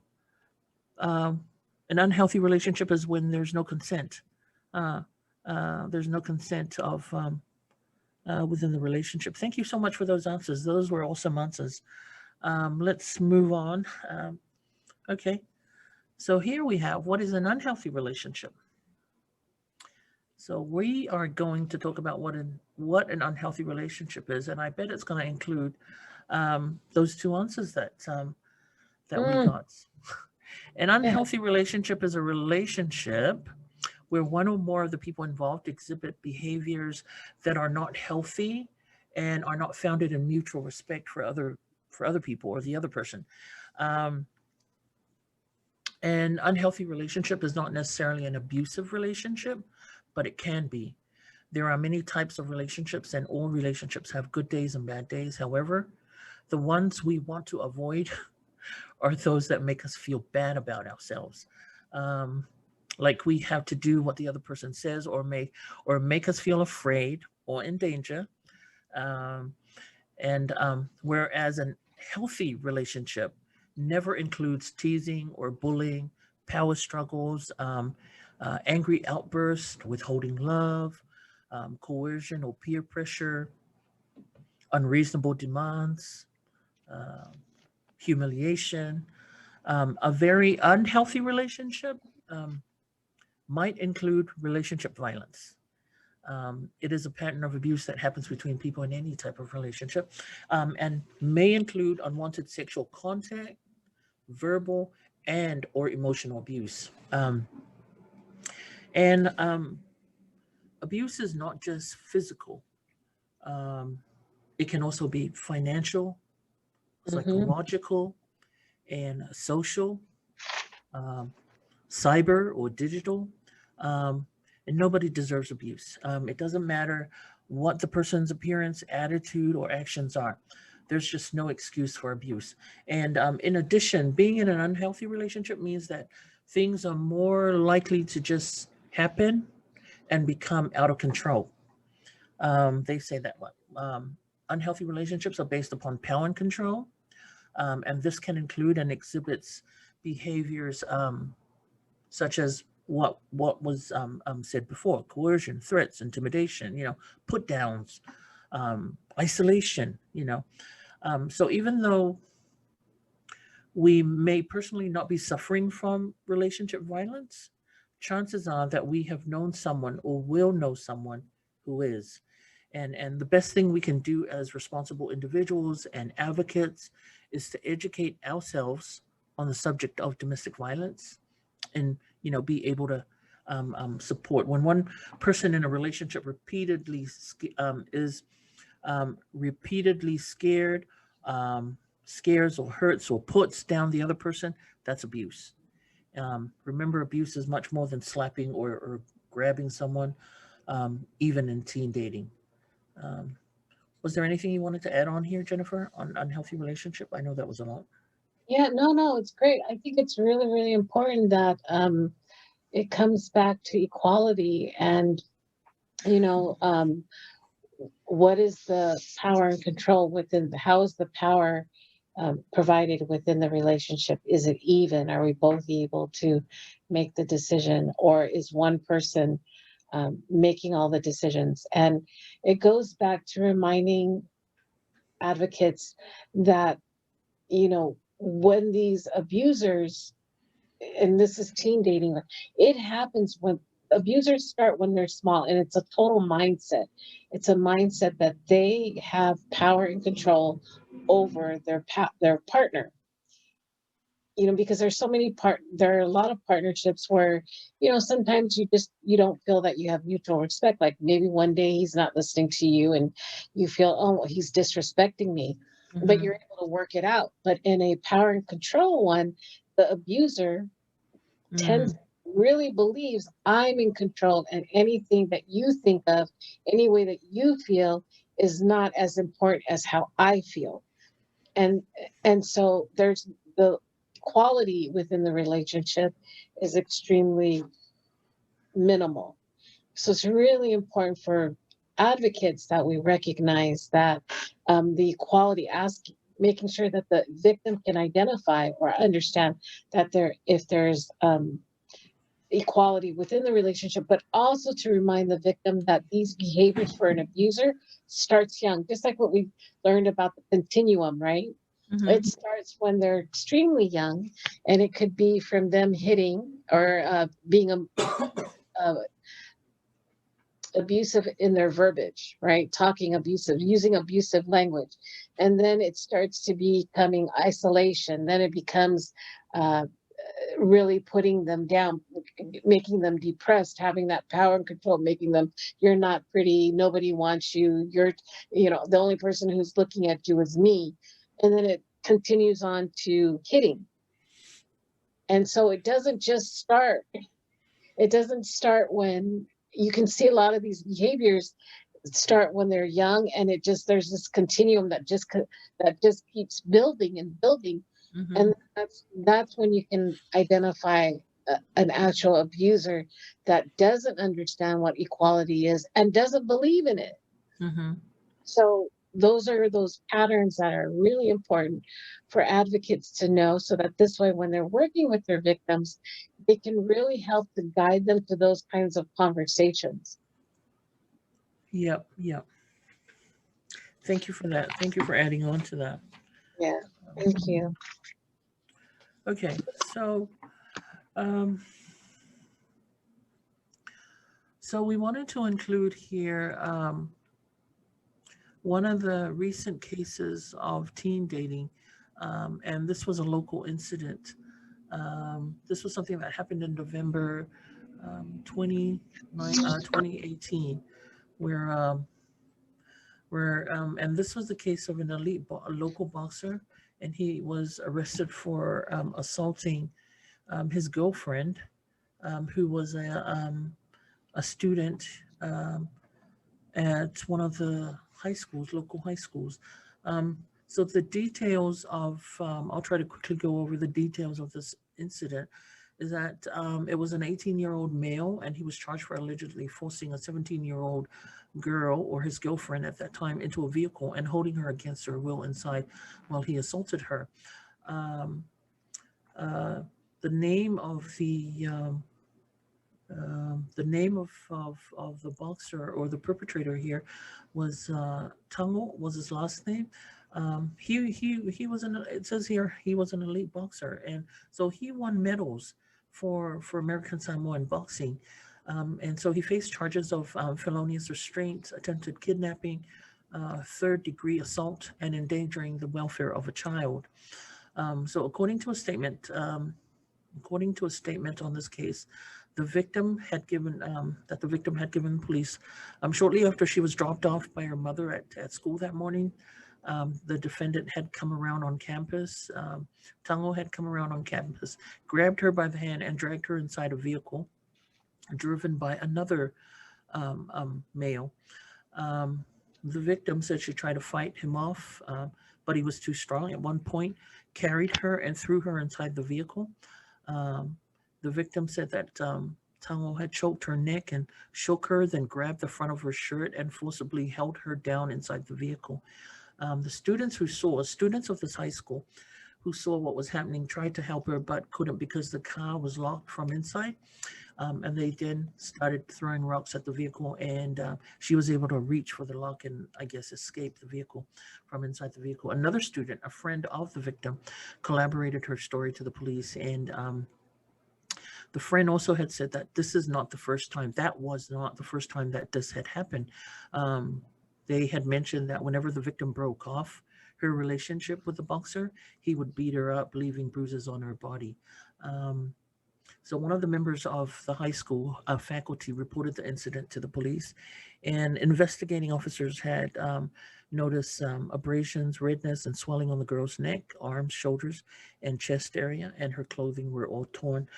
an unhealthy relationship is when there's no consent. Uh, there's no consent of within the relationship. Thank you so much for those answers. Those were awesome answers. Let's move on. Okay, so here we have what is an unhealthy relationship. So we are going to talk about what an unhealthy relationship is, and I bet it's going to include those two answers that we Mm, got. An yeah. unhealthy relationship is a relationship where one or more of the people involved exhibit behaviors that are not healthy and are not founded in mutual respect for other people or the other person. Um, an unhealthy relationship is not necessarily an abusive relationship, but it can be. There are many types of relationships, and all relationships have good days and bad days. However, the ones we want to avoid are those that make us feel bad about ourselves. Um, like we have to do what the other person says, or make us feel afraid or in danger. Um, and whereas a healthy relationship never includes teasing or bullying, power struggles, angry outbursts, withholding love, coercion or peer pressure, unreasonable demands, uh, humiliation. A very unhealthy relationship um, might include relationship violence. It is a pattern of abuse that happens between people in any type of relationship, and may include unwanted sexual contact, verbal and or emotional abuse. And abuse is not just physical. Um, it can also be financial, Mm-hmm. psychological, and social, um, cyber or digital. Um, and nobody deserves abuse. It doesn't matter what the person's appearance, attitude, or actions are. There's just no excuse for abuse. And in addition, being in an unhealthy relationship means that things are more likely to just happen and become out of control. They say that what unhealthy relationships are based upon power and control, and this can include and exhibits behaviors such as what was said before: coercion, threats, intimidation, put downs, isolation. So even though we may personally not be suffering from relationship violence, chances are that we have known someone or will know someone who is. And the best thing we can do as responsible individuals and advocates is to educate ourselves on the subject of domestic violence, and be able to support when one person in a relationship is repeatedly scares or hurts or puts down the other person. That's abuse. Remember, abuse is much more than slapping or grabbing someone, even in teen dating. um, was there anything you wanted to add on here, Jennifer, on unhealthy relationship? I know that was a lot. Yeah, no, no, it's great. I think it's really, really important that it comes back to equality and, you know, what is the power and control within, how is the power provided within the relationship? Is it even? Are we both able to make the decision, or is one person making all the decisions? And it goes back to reminding advocates that, when these abusers, and this is teen dating, it happens when abusers start when they're small, and it's a total mindset. It's a mindset that they have power and control over their partner. Because there's so many there are a lot of partnerships where, sometimes you don't feel that you have mutual respect. Like maybe one day he's not listening to you and you feel, oh, well, he's disrespecting me, but Mm-hmm. you're able to work it out. But in a power and control one, the abuser Mm-hmm. tends really believes I'm in control, and anything that you think of, any way that you feel, is not as important as how I feel. And so there's the quality within the relationship is extremely minimal. So it's really important for advocates that we recognize that the equality ask making sure that the victim can identify or understand that if there's equality within the relationship, but also to remind the victim that these behaviors for an abuser starts young, just like what we learned about the continuum, right? It Mm-hmm. starts when they're extremely young, and it could be from them hitting or being a abusive in their verbiage, right? Talking abusive, using abusive language. And then it starts to becoming isolation. Then it becomes uh, really putting them down, making them depressed, having that power and control, making them, you're not pretty, nobody wants you, the only person who's looking at you is me. And then it continues on to hitting. And so it doesn't start when you can see a lot of these behaviors start when they're young, and there's this continuum that just keeps building and building, Mm-hmm. and that's when you can identify an actual abuser that doesn't understand what equality is and doesn't believe in it. Mm-hmm. So those are those patterns that are really important for advocates to know, so that this way, when they're working with their victims, they can really help to guide them to those kinds of conversations. Yep. Yep. Thank you for that. Thank you for adding on to that. Yeah, thank you. Okay, so um, we wanted to include here one of the recent cases of teen dating, and this was a local incident. This was something that happened in November 2018, where and this was the case of an a local boxer, and he was arrested for assaulting his girlfriend, who was a student at one of the high schools, local high schools. So the details of, I'll try to quickly go over the details of this incident, is that it was an 18-year-old male, and he was charged for allegedly forcing a 17-year-old girl, or his girlfriend at that time, into a vehicle and holding her against her will inside while he assaulted her. Um, uh, the name of the name of the boxer, or the perpetrator here, was Tango, was his last name. He was it says here he was an elite boxer, and so he won medals for American Samoa in boxing. And so he faced charges of felonious restraint, attempted kidnapping, third degree assault, and endangering the welfare of a child. So according to a statement on this case, the victim had given police, shortly after she was dropped off by her mother at school that morning. The defendant had come around on campus. Tango had come around on campus, grabbed her by the hand, and dragged her inside a vehicle driven by another male. Um, the victim said she tried to fight him off, but he was too strong. At one point, carried her and threw her inside the vehicle. Um, the victim said that Tango had choked her neck and shook her, then grabbed the front of her shirt and forcibly held her down inside the vehicle. The students of this high school who saw what was happening, tried to help her but couldn't because the car was locked from inside. And they then started throwing rocks at the vehicle, and she was able to reach for the lock and, I guess, escape the vehicle from inside the vehicle. Another student, a friend of the victim, collaborated her story to the police, and the friend also had said that this is not the first time. That was not the first time that this had happened. Um, they had mentioned that whenever the victim broke off her relationship with the boxer, he would beat her up, leaving bruises on her body. Um, so one of the members of the high school faculty reported the incident to the police, and investigating officers had noticed abrasions, redness, and swelling on the girl's neck, arms, shoulders, and chest area, and her clothing were all torn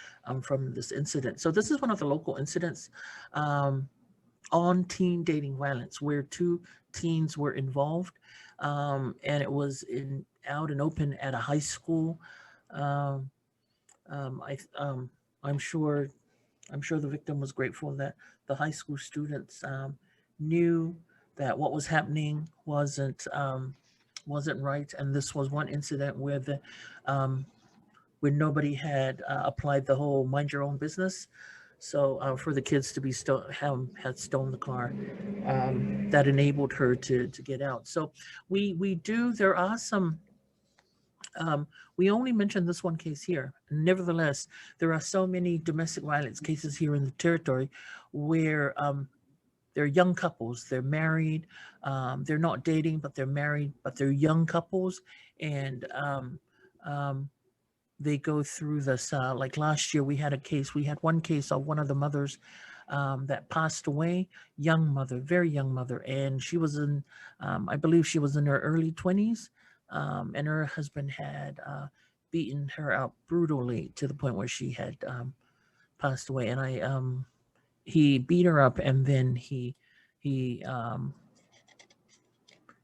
from this incident. So this is one of the local incidents um, on teen dating violence where two teens were involved, and it was in out and open at a high school. Um, I I'm sure I'm sure the victim was grateful that the high school students knew that what was happening wasn't right, and this was one incident where the where nobody had applied the whole mind your own business. So for the kids to be had stolen the car, that enabled her to get out. So we do. There are some. We only mentioned this one case here. Nevertheless, there are so many domestic violence cases here in the territory where they're young couples. They're married. They're not dating, but they're married. But they're young couples, and um, they go through this. Like last year, we had a case. We had one case of one of the mothers that passed away. Young mother, very young mother, and she was in. I believe she was in her early 20s, and her husband had beaten her out brutally to the point where she had passed away. And he beat her up, and then he he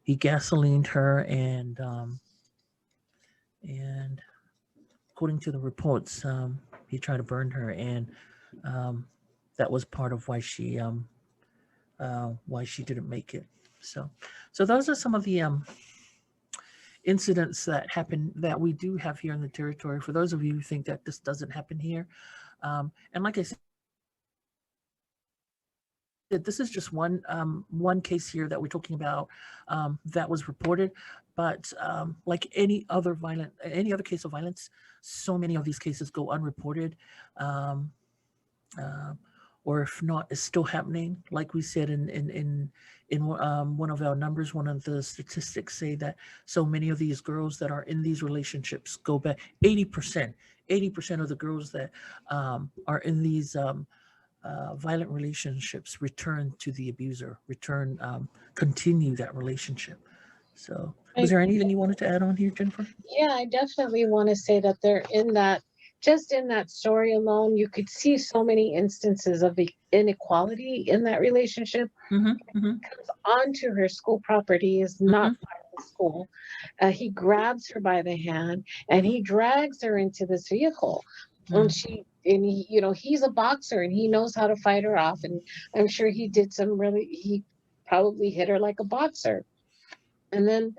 gasolined her, and according to the reports, he tried to burn her, and um, that was part of why she didn't make it. So, so those are some of the incidents that happen that we do have here in the territory. For those of you who think that this doesn't happen here, and like I said, this is just one case here that we're talking about that was reported, but like any other case of violence, so many of these cases go unreported. Um, uh, or if not, is still happening. Like we said in one of our numbers, one of the statistics say that so many of these girls that are in these relationships go back 80%. 80% of the girls that are in these violent relationships return to the abuser, continue that relationship. So, was I, there anything you wanted to add on here, Jennifer? yeah, I definitely want to say that they're in that, just in that story alone, you could see so many instances of the inequality in that relationship. Mm-hmm. Mm-hmm. Comes onto her school property, is Mm-hmm. not part of the school. He grabs her by the hand and he drags her into this vehicle. And he, you know, he's a boxer and he knows how to fight her off. And I'm sure he probably hit her like a boxer. And then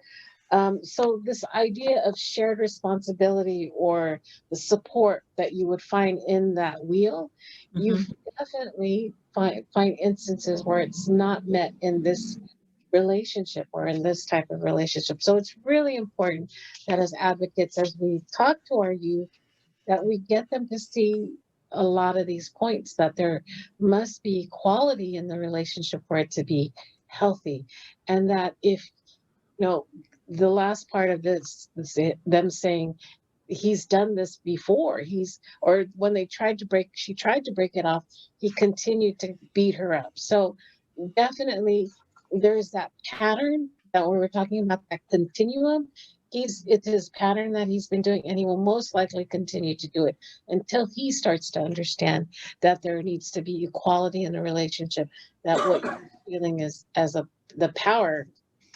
so this idea of shared responsibility or the support that you would find in that wheel, you Mm-hmm. definitely find instances where it's not met in this relationship or in this type of relationship. So it's really important that as advocates, as we talk to our youth, that we get them to see a lot of these points, that there must be equality in the relationship for it to be healthy. And that if, you know, the last part of this them saying he's done this before, or when she tried to break it off, he continued to beat her up. So definitely there's that pattern that we were talking about, that continuum. It's his pattern that he's been doing, and he will most likely continue to do it until he starts to understand that there needs to be equality in a relationship, that what you're feeling is as the power,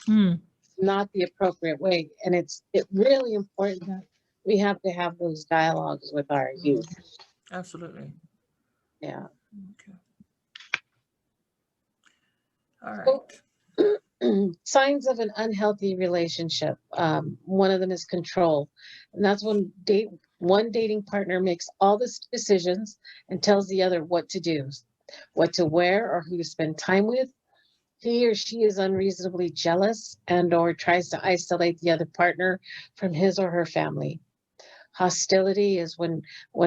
Mm, not the appropriate way. And it's really important that we have to have those dialogues with our youth. absolutely. Yeah. Okay. All So, right. signs of an unhealthy relationship. One of them is control, and that's when one dating partner makes all the decisions and tells the other what to do, what to wear, or who to spend time with. He or she is unreasonably jealous and or tries to isolate the other partner from his or her family. Hostility is when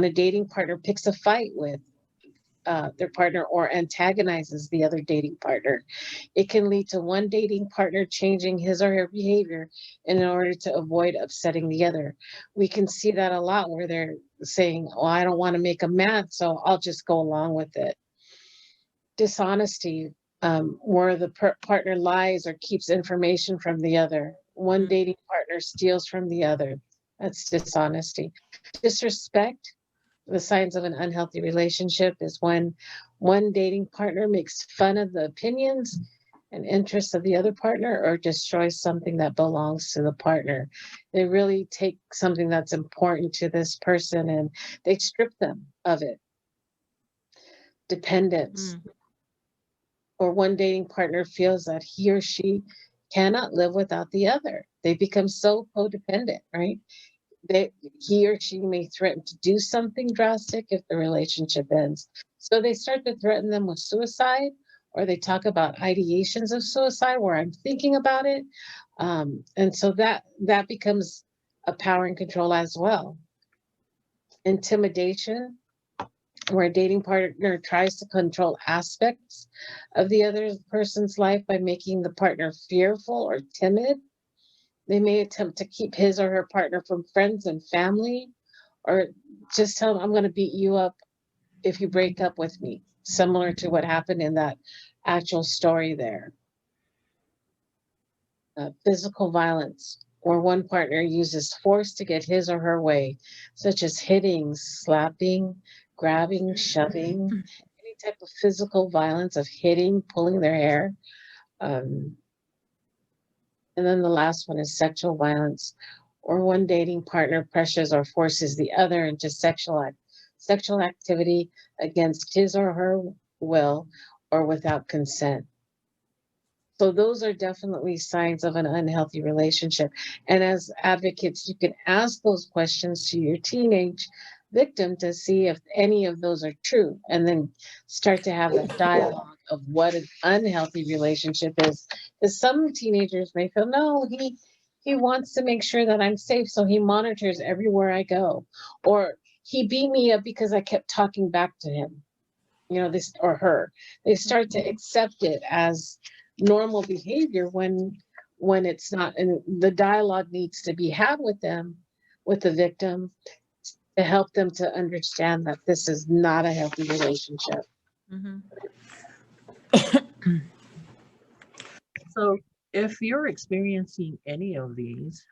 a dating partner picks a fight with their partner or antagonizes the other dating partner. It can lead to one dating partner changing his or her behavior in order to avoid upsetting the other. We can see that a lot where they're saying, "Oh, I don't want to make him mad, so I'll just go along with it." Dishonesty, where the partner lies or keeps information from the other. One Mm, dating partner steals from the other. That's dishonesty. Disrespect, the signs of an unhealthy relationship is when one dating partner makes fun of the opinions and interests of the other partner or destroys something that belongs to the partner. They really take something that's important to this person and they strip them of it. dependence, Mm. or one dating partner feels that he or she cannot live without the other. They become so codependent, right? He or she may threaten to do something drastic if the relationship ends. So they start to threaten them with suicide, or they talk about ideations of suicide where I'm thinking about it. And so that becomes a power and control as well. Intimidation, where a dating partner tries to control aspects of the other person's life by making the partner fearful or timid. They may attempt to keep his or her partner from friends and family, or just tell them, I'm going to beat you up if you break up with me, similar to what happened in that actual story there. Physical violence, where one partner uses force to get his or her way, such as hitting, slapping, grabbing, shoving, any type of physical violence of hitting, pulling their hair. Um, and then the last one is sexual violence, or one dating partner pressures or forces the other into sexual activity against his or her will or without consent. So those are definitely signs of an unhealthy relationship. And as advocates, you can ask those questions to your teenage victim to see if any of those are true, and then start to have that dialogue of what an unhealthy relationship is. Because some teenagers may feel, no, he wants to make sure that I'm safe, so he monitors everywhere I go. Or he beat me up because I kept talking back to him, this or her. They start to accept it as normal behavior when it's not, and the dialogue needs to be had with them, with the victim, to help them to understand that this is not a healthy relationship. Mhm. So if you're experiencing any of these,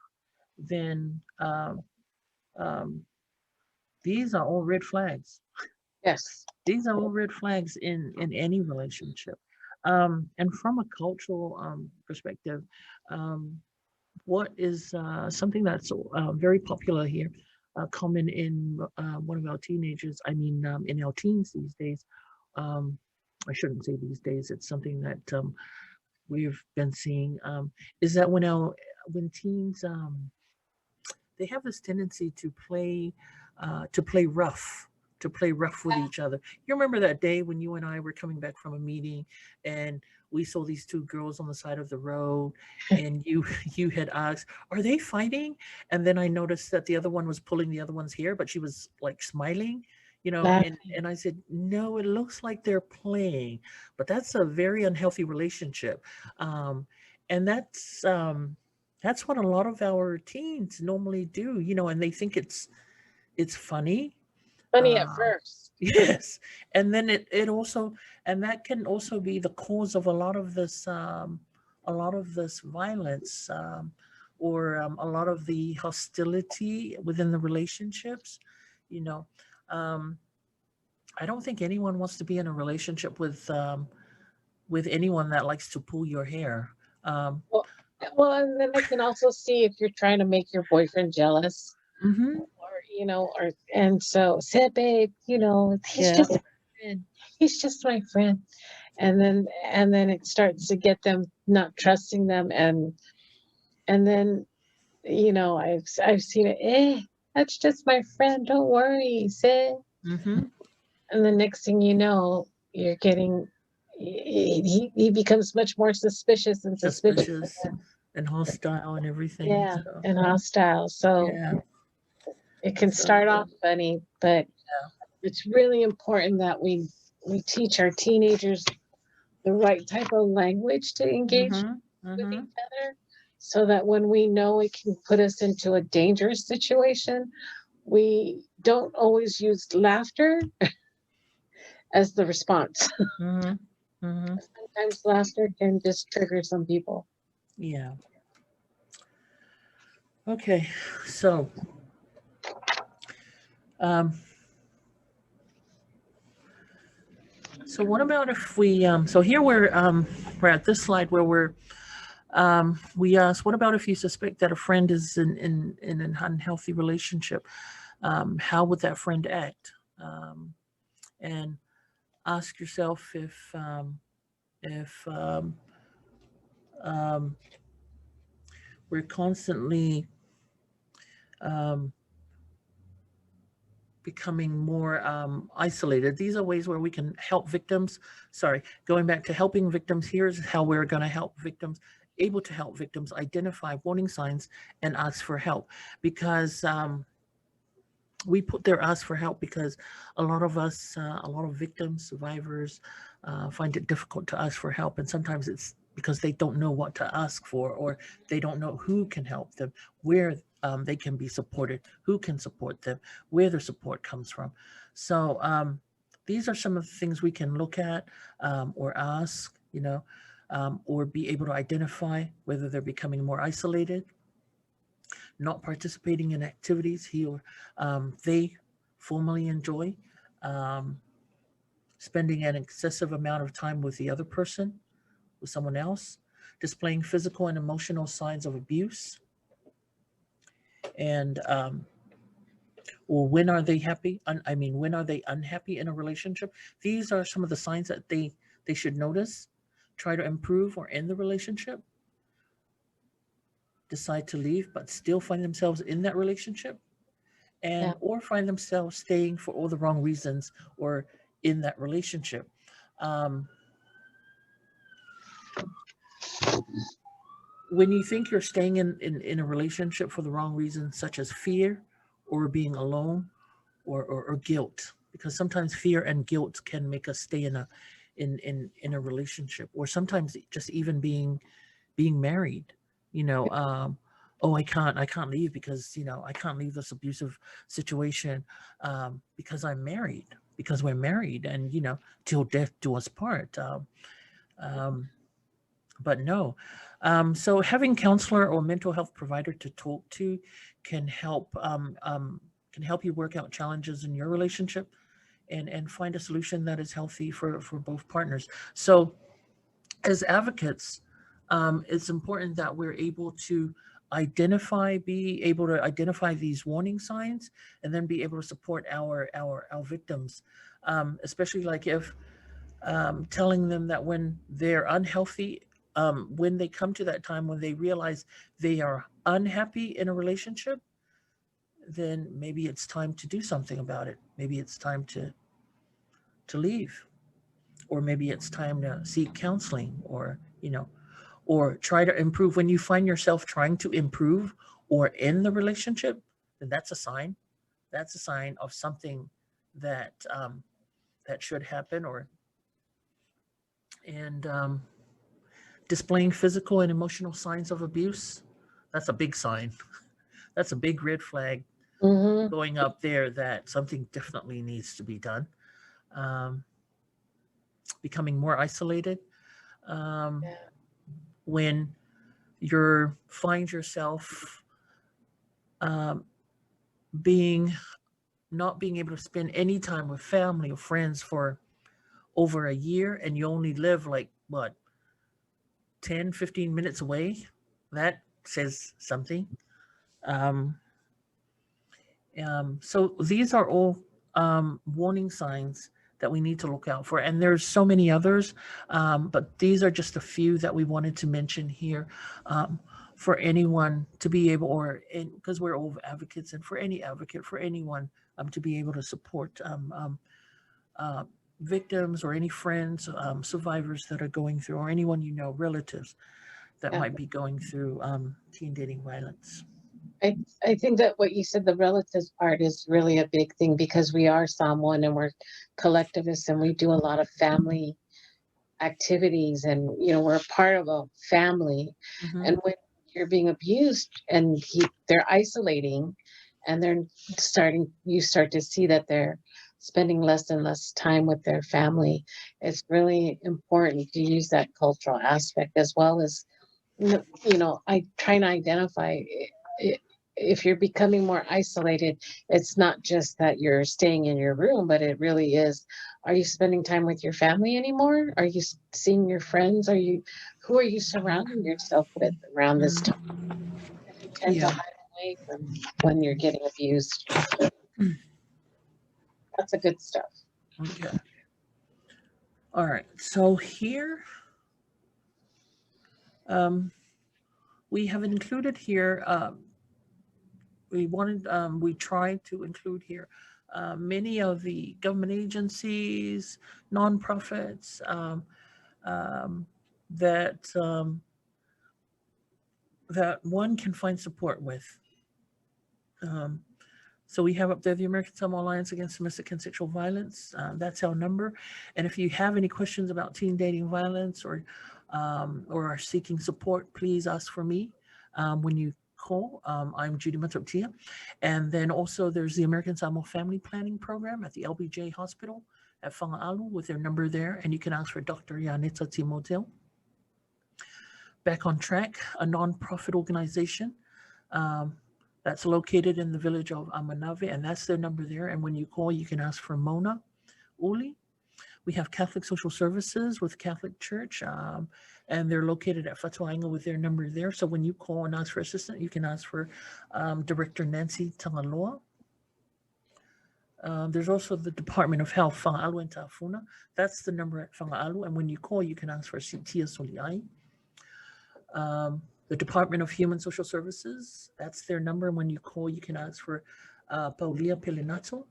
then um, these are all red flags. Yes. These are all red flags in any relationship. And from a cultural perspective, um, what is something that's very popular here, common in one of our teenagers, in our teens these days. Um, I shouldn't say these days, it's something that we've been seeing, is that when teens, they have this tendency to play rough, to play rough with each other. You remember that day when you and I were coming back from a meeting and we saw these two girls on the side of the road, and you you had asked, "Are they fighting?" And then I noticed that the other one was pulling the other one's hair, but she was like smiling, and I said, "No, it looks like they're playing." But that's a very unhealthy relationship. And that's what a lot of our teens normally do, and they think it's funny. Funny at Um, first. yes, and then it also, and that can also be the cause of a lot of this violence, or a lot of the hostility within the relationships. You know, um, I don't think anyone wants to be in a relationship with anyone that likes to pull your hair. Um, Well, and then I can also see if you're trying to make your boyfriend jealous, mhm, and so said, babe, he's yeah. just my friend. He's just my friend. And then it starts to get them not trusting them, and then I've seen it. That's just my friend. Don't worry, sis. Mhm. And the next thing you know, you're getting he becomes much more suspicious and suspicious. Suspicious and hostile and everything. Yeah, So and hostile. So yeah. it can So start off funny, but it's really important that we teach our teenagers the right type of language to engage mhm. with each Mhm. other, so that when we know it can put us into a dangerous situation, we don't always use laughter as the response. Mhm. Mhm. Sometimes laughter can just trigger some people. Yeah. Okay. So um so what about if we so here we're at this slide where we ask, what about if you suspect that a friend is in an unhealthy relationship? How would that friend act? And ask yourself if um, we're constantly um, becoming more isolated. These are ways where we can help victims. Sorry, going back to helping victims, here's how we're going to help victims, able to help victims identify warning signs and ask for help. Because we put there ask for help because a lot of us, a lot of victims, survivors, find it difficult to ask for help. And sometimes it's because they don't know what to ask for, or they don't know who can help them, where they can be supported, who can support them, where their support comes from. So these are some of the things we can look at or ask, or be able to identify whether they're becoming more isolated, not participating in activities he or they formally enjoy, um, spending an excessive amount of time with the other person, with someone else, displaying physical and emotional signs of abuse, and or when are they happy? I mean, when are they unhappy in a relationship? These are some of the signs that they should notice, try to improve or end the relationship, decide to leave, but still find themselves in that relationship, Yeah. and or find themselves staying for all the wrong reasons or in that relationship. Um, when you think you're staying in a relationship for the wrong reasons, such as fear or being alone or guilt, because sometimes fear and guilt can make us stay in a relationship, or sometimes just even being married, you know oh, I can't leave because I can't leave this abusive situation because I'm married, because we're married, and till death do us part. Um, but no. So having counselor or mental health provider to talk to can help can help you work out challenges in your relationship, and find a solution that is healthy for both partners. So as advocates, it's important that we're able to be able to identify these warning signs, and then be able to support our victims, especially like if telling them that when they're unhealthy, when they come to that time when they realize they are unhappy in a relationship, then maybe it's time to do something about it. Maybe it's time to leave, or maybe it's time to seek counseling, or try to improve. When you find yourself trying to improve or end the relationship, then that's a sign. That's a sign of something that that should happen. Or and displaying physical and emotional signs of abuse, that's a big sign. That's a big red flag Mm-hmm. going up there that something definitely needs to be done. Um, Becoming more isolated, um, Yeah. when you find yourself um, being not being able to spend any time with family or friends for over a year, and you only live like what, 10-15 minutes away, that says something. um, so these are all warning signs that we need to look out for, and there's so many others, but these are just a few that we wanted to mention here, um, for anyone to be able, or because we're all advocates, and for any advocate, for anyone to be able to support uh, victims, or any friends, survivors that are going through, or anyone relatives that Yeah. might be going through teen dating violence. I think that what you said, the relatives part, is really a big thing because we are Samoan and we're collectivists and we do a lot of family activities, and we're a part of a family. Hmm. And when you're being abused and they're isolating, and you start to see that they're spending less and less time with their family, it's really important to use that cultural aspect as well as, I try to identify if you're becoming more isolated. It's not just that you're staying in your room, but it really is, are you spending time with your family anymore? Are you seeing your friends? Who are you surrounding yourself with around this time? Mm. You tend to Yeah. hide away from when you're getting abused. That's a good stuff. Okay. All right, so here we have included here, we tried to include here many of the government agencies, nonprofits that that one can find support with. Um, So we have up there the American Samoa Alliance Against Domestic and Sexual Violence. That's our number. And if you have any questions about teen dating violence or are seeking support, please ask for me when you call. I'm Judy Matoptia. And then also there's the American Samoa Family Planning Program at the LBJ Hospital at Whanga'alu with their number there. And you can ask for Dr. Yanita Timoteo. Back on Track, a nonprofit organization. That's located in the village of Amanave, and that's their number there. And when you call, you can ask for Mona Uli. We have Catholic Social Services with Catholic Church, and they're located at Fatuanga with their number there. So when you call and ask for assistance, you can ask for Director Nancy Tangaloa. There's also the Department of Health, Whanga'alu and Ta'afuna. That's the number at Whanga'alu. And when you call, you can ask for Sitia Soliai. The Department of Human Social Services, that's their number. And when you call, you can ask for Paulia Pelinato.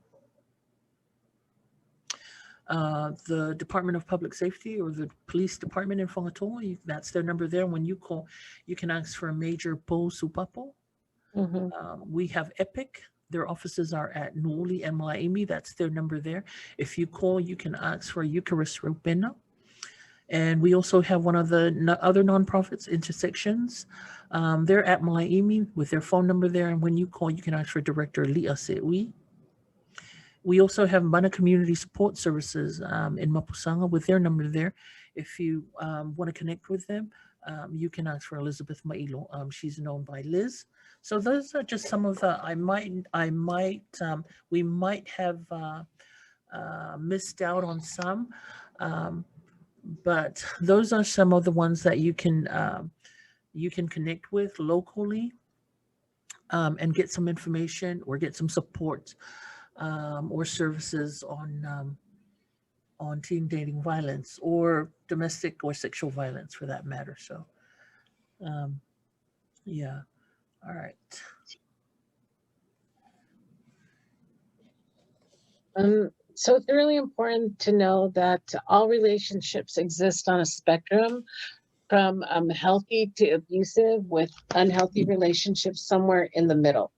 The Department of Public Safety or the Police Department in Whangatoa, that's their number there. When you call, you can ask for Major Po Supapo. We have EPIC. Their offices are at Nuuli and Malaimi. That's their number there. If you call, you can ask for Eucharist Rupena. And we also have one of the other nonprofits, Intersections. They're at Malaimi with their phone number there. And when you call, you can ask for Director Li'a Se'ui. We also have Mana Community Support Services in Mapusanga with their number there. If you want to connect with them, you can ask for Elizabeth Mailo. She's known by Liz. So those are just some of the, we might have missed out on some. But those are some of the ones that you can connect with locally and get some information or get some support or services on teen dating violence or domestic or sexual violence for that matter. So, yeah. All right. So it's really important to know that all relationships exist on a spectrum from healthy to abusive with unhealthy relationships somewhere in the middle.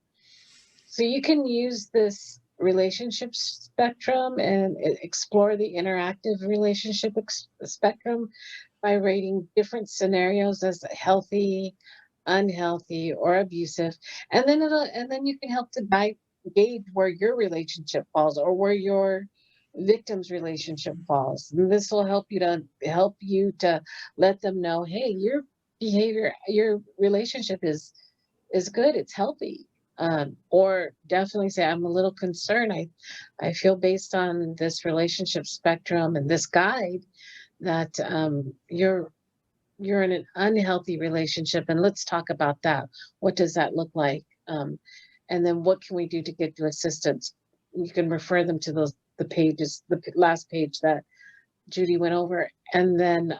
So you can use this relationship spectrum and explore the interactive relationship spectrum by rating different scenarios as healthy, unhealthy, or abusive. And then you can help to gauge where your relationship falls or where your victim's relationship falls. And this will help you to let them know, hey, your behavior, your relationship is good, it's healthy. Or definitely say, I'm a little concerned. I feel based on this relationship spectrum and this guide that you're in an unhealthy relationship, and let's talk about that. What does that look like? And then what can we do to get to assistance? You can refer them to the pages, the last page that Judy went over. And then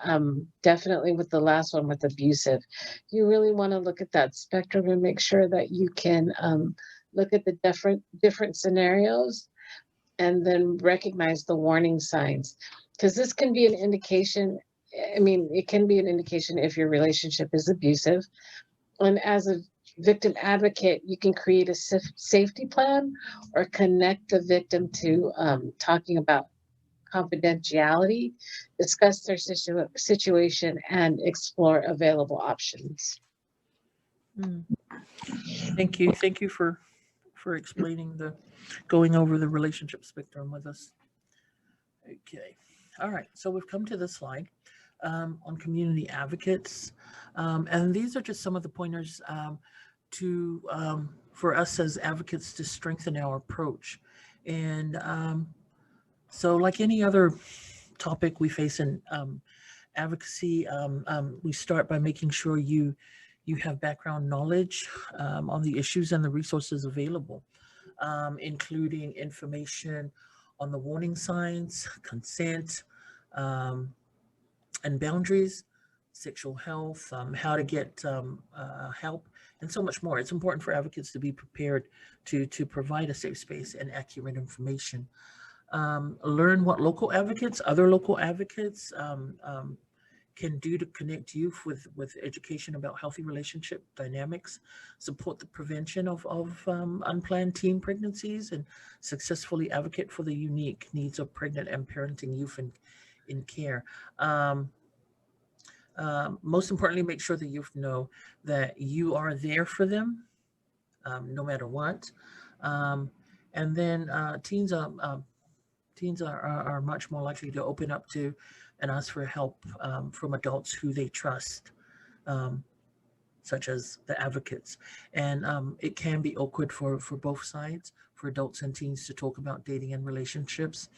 definitely with the last one with abusive, you really want to look at that spectrum and make sure that you can look at the different scenarios and then recognize the warning signs. Because this can be an indication, it can be an indication if your relationship is abusive. And as a victim advocate, you can create a safety plan or connect the victim to talking about confidentiality, discuss their situation, and explore available options. Thank you. Thank you for explaining going over the relationship spectrum with us. Okay. All right. So we've come to this slide on community advocates. And these are just some of the pointers for us as advocates to strengthen our approach. And so like any other topic we face in advocacy, we start by making sure you have background knowledge on the issues and the resources available, including information on the warning signs, consent, and boundaries, sexual health, how to get help, and so much more. It's important for advocates to be prepared to provide a safe space and accurate information. Learn what other local advocates can do to connect youth with education about healthy relationship dynamics, support the prevention of unplanned teen pregnancies, and successfully advocate for the unique needs of pregnant and parenting youth in care. Most importantly, make sure the youth know that you are there for them, no matter what. Um, and then teens are much more likely to open up to and ask for help from adults who they trust, um, such as the advocates. And it can be awkward for both sides, for adults and teens to talk about dating and relationships.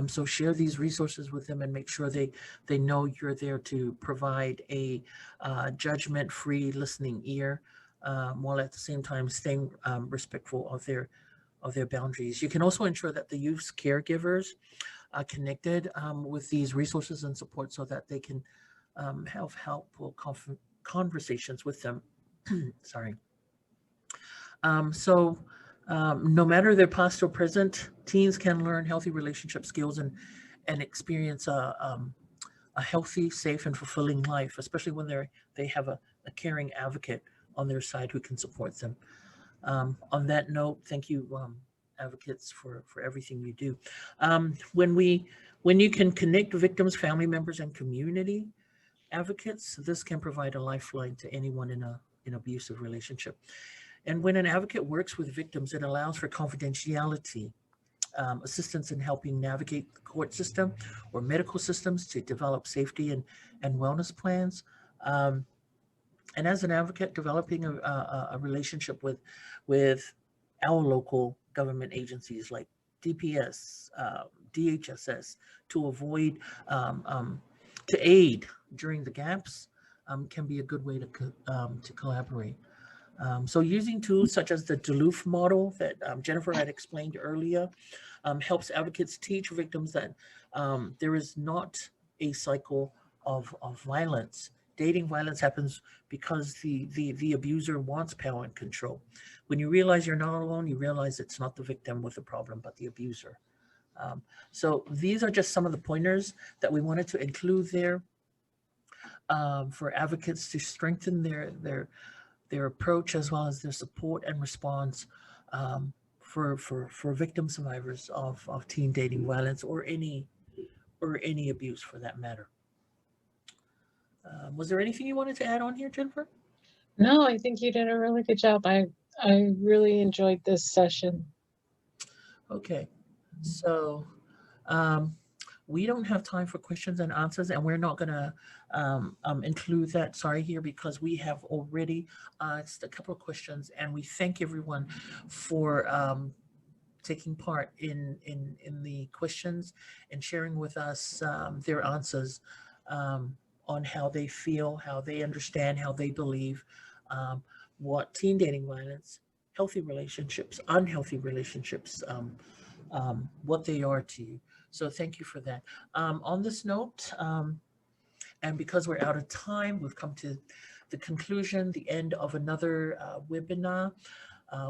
So share these resources with them and make sure they know you're there to provide a judgment-free listening ear, while at the same time staying respectful of their boundaries. You can also ensure that the youth's caregivers are connected with these resources and support so that they can have helpful conversations with them. Sorry. So no matter their past or present, teens can learn healthy relationship skills and experience a healthy, safe, and fulfilling life, especially when they have a caring advocate on their side who can support them. On that note, thank you, advocates, for everything you do. When you can connect victims, family members, and community advocates, this can provide a lifeline to anyone in an abusive relationship. And when an advocate works with victims, it allows for confidentiality, assistance in helping navigate the court system or medical systems to develop safety and wellness plans. Um, and as an advocate, developing a relationship with our local government agencies like DPS, DHSS, to avoid to aid during the gaps, can be a good way to collaborate. So using tools such as the Duluth model that Jennifer had explained earlier helps advocates teach victims that there is not a cycle of violence. Dating violence happens because the abuser wants power and control. When you realize you're not alone, you realize it's not the victim with the problem, but the abuser. So these are just some of the pointers that we wanted to include there for advocates to strengthen their approach as well as their support and response for victim survivors of teen dating violence or any abuse for that matter. Was there anything you wanted to add on here, Jennifer? No, I think you did a really good job. I really enjoyed this session. Okay, so um, we don't have time for questions and answers, and we're not going to include that, sorry, here because we have already asked a couple of questions, and we thank everyone for taking part in the questions and sharing with us their answers on how they feel, how they understand, how they believe what teen dating violence, healthy relationships, unhealthy relationships, what they are to you. So thank you for that. On this note, and because we're out of time, we've come to the conclusion, the end of another webinar.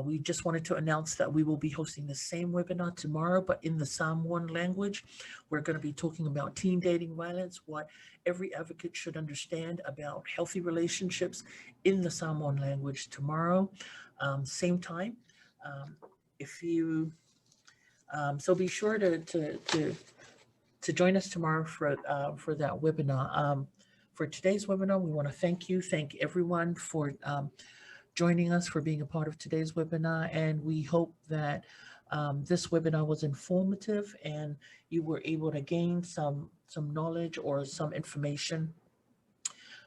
We just wanted to announce that we will be hosting the same webinar tomorrow, but in the Samoan language. We're going to be talking about teen dating violence, what every advocate should understand about healthy relationships in the Samoan language tomorrow, same time. If you So be sure to join us tomorrow for that webinar. For today's webinar, we want to thank everyone for joining us, for being a part of today's webinar, and we hope that this webinar was informative and you were able to gain some knowledge or some information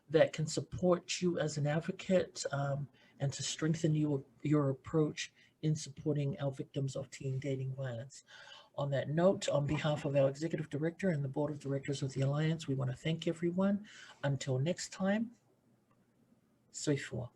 that can support you as an advocate and to strengthen your approach in supporting our victims of teen dating violence. On that note, on behalf of our Executive Director and the Board of Directors of the Alliance, we want to thank everyone. Until next time, soifua.